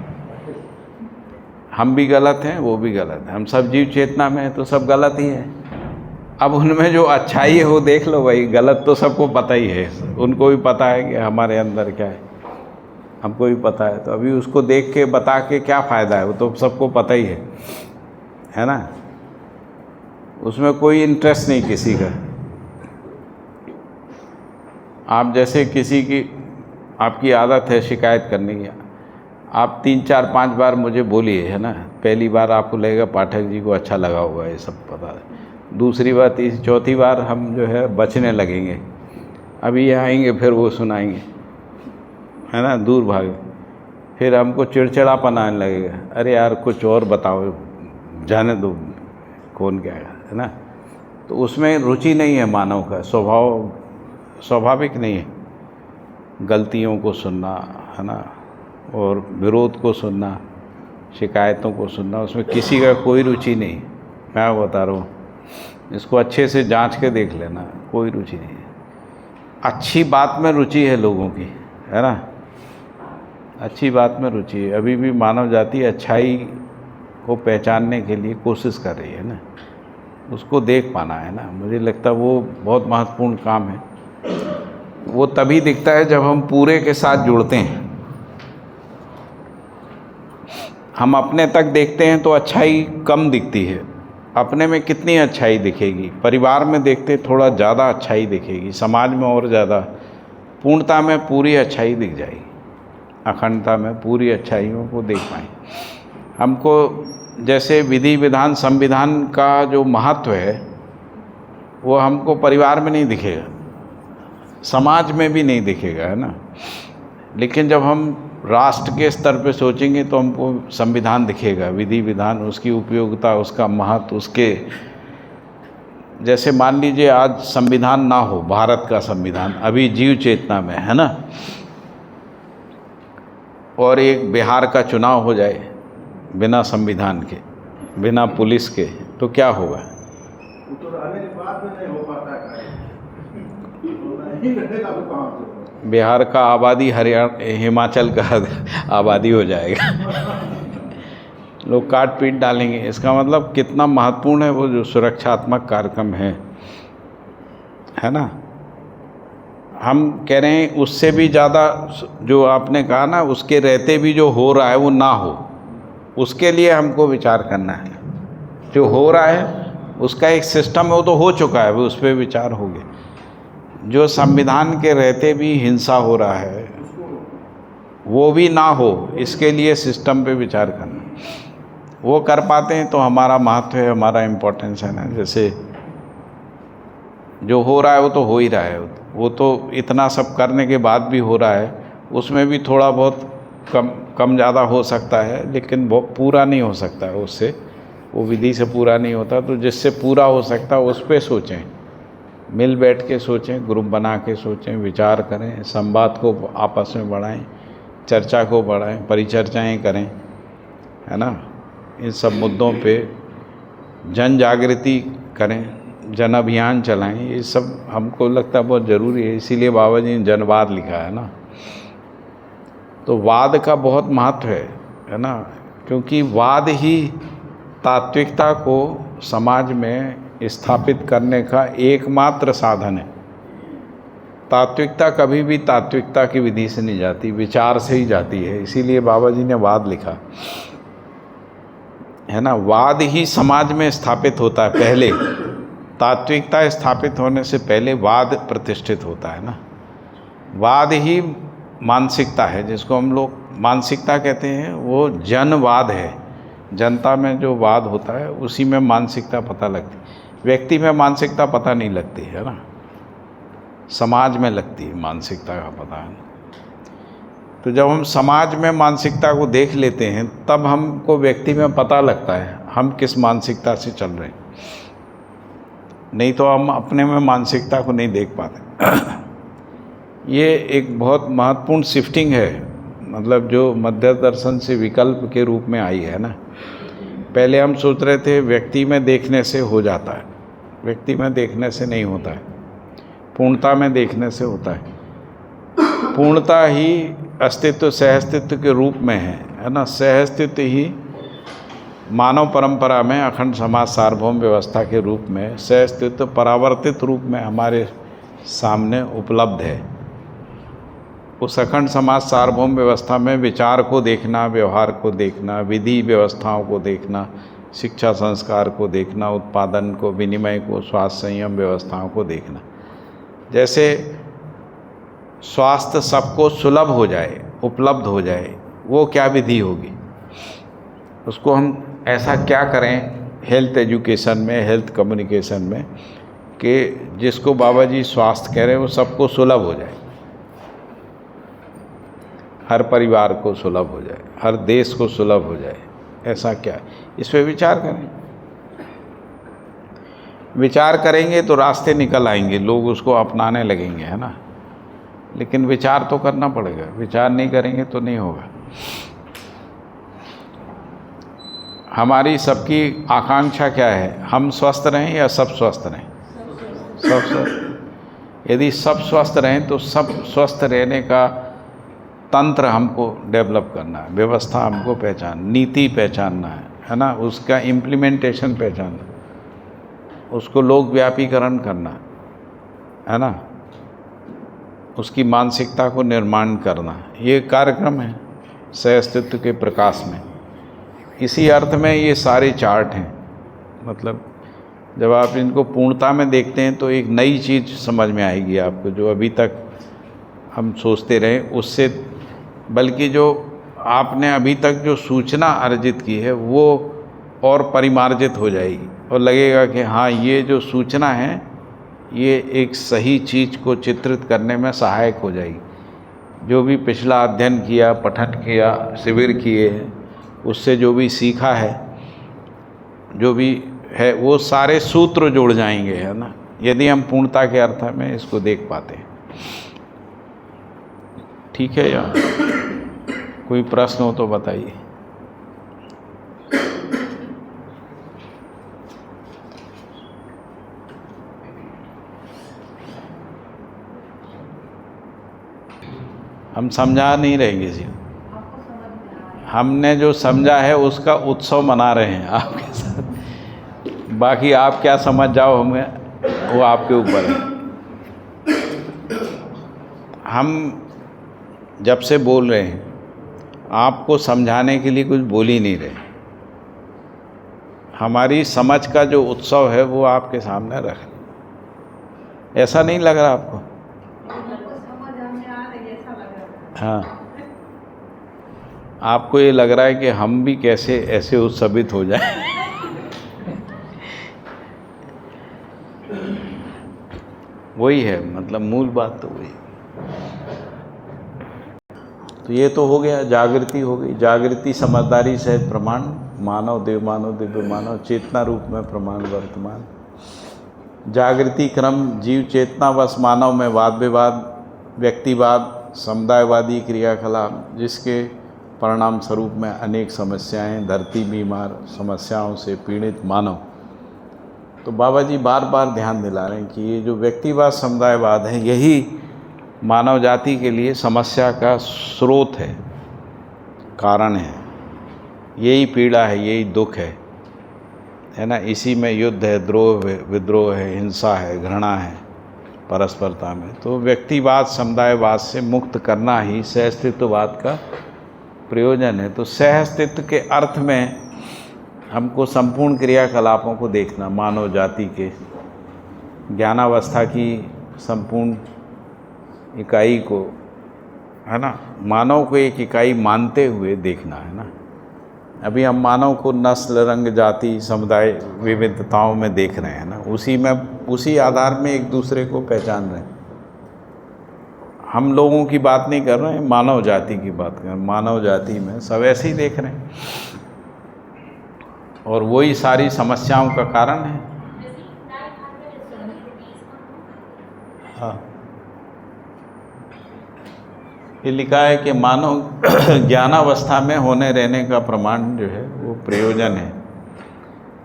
S1: हम भी गलत हैं, वो भी गलत है, हम सब जीव चेतना में हैं तो सब गलत ही है। अब उनमें जो अच्छाई है वो देख लो भाई, गलत तो सबको पता ही है, उनको भी पता है कि हमारे अंदर क्या है, हमको भी पता है। तो अभी उसको देख के बता के क्या फ़ायदा है, वो तो सबको पता ही है ना। उसमें कोई इंटरेस्ट नहीं किसी का। आप जैसे किसी की, आपकी आदत है शिकायत करने की, आप 3 4 5 बार मुझे बोलिए, है ना। पहली बार आपको लगेगा पाठक जी को अच्छा लगा होगा, ये सब पता है। दूसरी बार, तीसरी, चौथी बार हम जो है बचने लगेंगे। अभी ये आएंगे फिर वो सुनाएंगे, है ना, दूर भागे, फिर हमको चिड़चिड़ापन आने लगेगा। अरे यार कुछ और बताओ, जाने दो कौन क्या है ना। तो उसमें रुचि नहीं है मानव का, स्वाभाविक नहीं है गलतियों को सुनना, है ना, और विरोध को सुनना, शिकायतों को सुनना, उसमें किसी का कोई रुचि नहीं। मैं बता रहा हूँ, इसको अच्छे से जांच के देख लेना, कोई रुचि नहीं है। अच्छी बात में रुचि है लोगों की, है ना, अच्छी बात में रुचि है। अभी भी मानव जाति अच्छाई को पहचानने के लिए कोशिश कर रही है ना, उसको देख पाना है ना। मुझे लगता है वो बहुत महत्वपूर्ण काम है। वो तभी दिखता है जब हम पूरे के साथ जुड़ते हैं। हम अपने तक देखते हैं तो अच्छाई कम दिखती है, अपने में कितनी अच्छाई दिखेगी, परिवार में देखते थोड़ा ज़्यादा अच्छाई दिखेगी, समाज में और ज़्यादा, पूर्णता में पूरी अच्छाई दिख जाएगी, अखंडता में पूरी अच्छाइयों को देख पाएँ। हमको जैसे विधि विधान संविधान का जो महत्व है वो हमको परिवार में नहीं दिखेगा, समाज में भी नहीं दिखेगा, है ना। लेकिन जब हम राष्ट्र के स्तर पे सोचेंगे तो हमको संविधान दिखेगा, विधि विधान, उसकी उपयोगिता, उसका महत्व, उसके जैसे मान लीजिए आज संविधान ना हो, भारत का संविधान अभी जीव चेतना में है ना, और एक बिहार का चुनाव हो जाए बिना संविधान के, बिना पुलिस के, तो क्या होगा?
S5: वो तो रहने के बाद में नहीं हो पाता है, तो नहीं रहेगा तो कहाँ से होगा?
S1: बिहार का आबादी हरियाणा हिमाचल का आबादी हो जाएगा। लोग काट पीट डालेंगे। इसका मतलब कितना महत्वपूर्ण है वो जो सुरक्षात्मक कार्यक्रम है ना। हम कह रहे हैं उससे भी ज़्यादा जो आपने कहा ना, उसके रहते भी जो हो रहा है वो ना हो, उसके लिए हमको विचार करना है। जो हो रहा है उसका एक सिस्टम है, वो तो हो चुका है, वो उस पर विचार हो गया। जो संविधान के रहते भी हिंसा हो रहा है वो भी ना हो, इसके लिए सिस्टम पे विचार करना। वो कर पाते हैं तो हमारा महत्व है, हमारा इम्पोर्टेंस है ना। जैसे जो हो रहा है वो तो हो ही रहा है, वो तो इतना सब करने के बाद भी हो रहा है, उसमें भी थोड़ा बहुत कम ज़्यादा हो सकता है, लेकिन वो पूरा नहीं हो सकता है, उससे वो विधि से पूरा नहीं होता। तो जिससे पूरा हो सकता है उस पर सोचें, मिल बैठ के सोचें, ग्रुप बना के सोचें, विचार करें, संवाद को आपस में बढ़ाएं, चर्चा को बढ़ाएं, परिचर्चाएं करें, है ना। इन सब मुद्दों पे जन जागृति करें, जन अभियान चलाएं। ये सब हमको लगता है बहुत ज़रूरी है, इसीलिए बाबा जी ने जनवाद लिखा है ना। तो वाद का बहुत महत्व है ना, क्योंकि वाद ही तात्विकता को समाज में स्थापित करने का एकमात्र साधन है। तात्विकता कभी भी तात्विकता की विधि से नहीं जाती, विचार से ही जाती है। इसीलिए बाबा जी ने वाद लिखा है ना। वाद ही समाज में स्थापित होता है पहले, तात्विकता स्थापित होने से पहले वाद प्रतिष्ठित होता है ना। वाद ही मानसिकता है, जिसको हम लोग मानसिकता कहते हैं, वो जनवाद है। जनता में जो वाद होता है उसी में मानसिकता पता लगती है। व्यक्ति में मानसिकता पता नहीं लगती है ना, समाज में लगती है मानसिकता का पता है। तो जब हम समाज में मानसिकता को देख लेते हैं तब हमको व्यक्ति में पता लगता है हम किस मानसिकता से चल रहे हैं। नहीं तो हम अपने में मानसिकता को नहीं देख पाते। ये एक बहुत महत्वपूर्ण शिफ्टिंग है, मतलब जो मध्य दर्शन से विकल्प के रूप में आई है ना। पहले हम सोच रहे थे व्यक्ति में देखने से हो जाता है, व्यक्ति में देखने से नहीं होता है, पूर्णता में देखने से होता है। पूर्णता ही अस्तित्व सहअस्तित्व के रूप में है ना। सहअस्तित्व ही मानव परंपरा में अखंड समाज सार्वभौम व्यवस्था के रूप में सहअस्तित्व परावर्तित रूप में हमारे सामने उपलब्ध है। उस अखंड समाज सार्वभौम व्यवस्था में विचार को देखना, व्यवहार को देखना, विधि व्यवस्थाओं को देखना, शिक्षा संस्कार को देखना, उत्पादन को, विनिमय को, स्वास्थ्य संयम व्यवस्थाओं को देखना। जैसे स्वास्थ्य सबको सुलभ हो जाए, उपलब्ध हो जाए, वो क्या विधि होगी? उसको हम ऐसा क्या करें हेल्थ एजुकेशन में, हेल्थ कम्युनिकेशन में, कि जिसको बाबा जी स्वास्थ्य कह रहे हैं वो सबको सुलभ हो जाए, हर परिवार को सुलभ हो जाए, हर देश को सुलभ हो जाए। ऐसा क्या? इस पर विचार करें। विचार करेंगे तो रास्ते निकल आएंगे, लोग उसको अपनाने लगेंगे, है ना। लेकिन विचार तो करना पड़ेगा, विचार नहीं करेंगे तो नहीं होगा। हमारी सबकी आकांक्षा क्या है? हम स्वस्थ रहें या सब स्वस्थ रहें? सब स्वस्थ। यदि सब स्वस्थ रहें तो सब स्वस्थ रहने का तंत्र हमको डेवलप करना है, व्यवस्था हमको नीति पहचानना है ना। उसका इम्प्लीमेंटेशन पहचानना, उसको लोक व्यापीकरण करना है ना, उसकी मानसिकता को निर्माण करना। ये कार्यक्रम है सहअस्तित्व के प्रकाश में। इसी अर्थ में ये सारे चार्ट हैं। मतलब जब आप इनको पूर्णता में देखते हैं तो एक नई चीज़ समझ में आएगी आपको, जो अभी तक हम सोचते रहे उससे, बल्कि जो आपने अभी तक जो सूचना अर्जित की है वो और परिमार्जित हो जाएगी और लगेगा कि हाँ, ये जो सूचना है ये एक सही चीज़ को चित्रित करने में सहायक हो जाएगी। जो भी पिछला अध्ययन किया, पठन किया, शिविर किए हैं, उससे जो भी सीखा है, जो भी है, वो सारे सूत्र जुड़ जाएंगे, है ना, यदि हम पूर्णता के अर्थ में इसको देख पाते हैं। ठीक है, या कोई प्रश्न हो तो बताइए। हम समझा नहीं रहे किसी को, हमने जो समझा है उसका उत्सव मना रहे हैं आपके साथ। बाकी आप क्या समझ जाओ हमें, वो आपके ऊपर है। हम जब से बोल रहे हैं आपको समझाने के लिए कुछ बोल ही नहीं रहे। हमारी समझ का जो उत्सव है वो आपके सामने रख, ऐसा नहीं लग रहा आपको? हाँ, आपको ये लग रहा है कि हम भी कैसे ऐसे उत्सवित हो जाए। वही है, मतलब मूल बात तो वही। तो ये तो हो गया, जागृति हो गई। जागृति समझदारी सहित प्रमाण, मानव देव मानव दिव्य मानव, चेतना रूप में प्रमाण वर्तमान। जागृति क्रम जीव चेतनावश मानव में वाद विवाद, व्यक्तिवाद, समुदायवादी क्रियाकलाप, जिसके परिणाम स्वरूप में अनेक समस्याएं, धरती बीमार, समस्याओं से पीड़ित मानव। तो बाबा जी बार बार ध्यान दिला रहे हैं कि ये जो व्यक्तिवाद, समुदायवाद है, यही मानव जाति के लिए समस्या का स्रोत है, कारण है, यही पीड़ा है, यही दुख है ना। इसी में युद्ध है, द्रोह है, विद्रोह है, हिंसा है, घृणा है परस्परता में। तो व्यक्तिवाद, समुदायवाद से मुक्त करना ही सहअस्तित्ववाद का प्रयोजन है। तो सहअस्तित्व के अर्थ में हमको संपूर्ण क्रियाकलापों को देखना, मानव जाति के ज्ञानावस्था की संपूर्ण इकाई को, है ना, मानव को एक इकाई मानते हुए देखना, है ना। अभी हम मानव को नस्ल, रंग, जाति, समुदाय, विविधताओं में देख रहे हैं ना, उसी आधार में एक दूसरे को पहचान रहे हैं। हम लोगों की बात नहीं कर रहे हैं, मानव जाति की बात कर रहे हैं। मानव जाति में सब ऐसे ही देख रहे हैं और वही सारी समस्याओं का कारण है। हाँ, ये लिखा है कि मानव ज्ञानावस्था में होने रहने का प्रमाण जो है वो प्रयोजन है।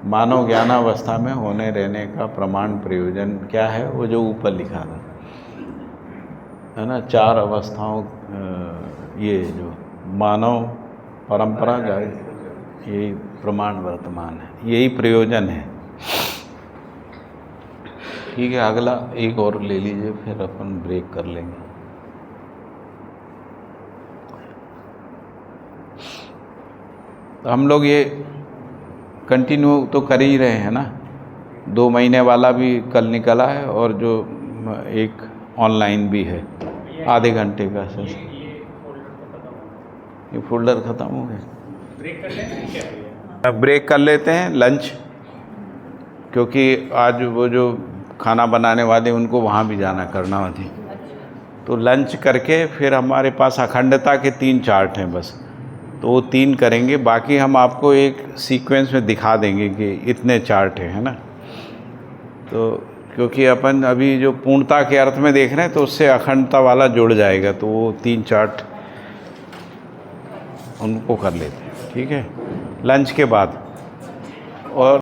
S1: मानव ज्ञानावस्था में होने रहने का प्रमाण प्रयोजन क्या है, वो जो ऊपर लिखा था, है ना, 4 अवस्थाओं, ये जो मानव परंपरा जाए, यही प्रमाण वर्तमान है, यही प्रयोजन है। ठीक है, अगला एक और ले लीजिए, फिर अपन ब्रेक कर लेंगे। तो हम लोग ये कंटिन्यू तो कर ही रहे हैं ना। 2 महीने वाला भी कल निकला है और जो एक ऑनलाइन भी है, आधे घंटे का सेशन। ये फोल्डर ख़त्म हो गया।
S2: ब्रेक कर लेते हैं क्या?
S1: ब्रेक कर लेते हैं, लंच, क्योंकि आज वो जो खाना बनाने वाले उनको वहाँ भी जाना करना होती। तो लंच करके फिर हमारे पास अखंडता के 3 चार्ट हैं बस, तो वो 3 करेंगे। बाकी हम आपको एक सीक्वेंस में दिखा देंगे कि इतने चार्ट हैं, है ना। तो क्योंकि अपन अभी जो पूर्णता के अर्थ में देख रहे हैं तो उससे अखंडता वाला जुड़ जाएगा, तो वो 3 चार्ट उनको कर लेते हैं, ठीक है, लंच के बाद। और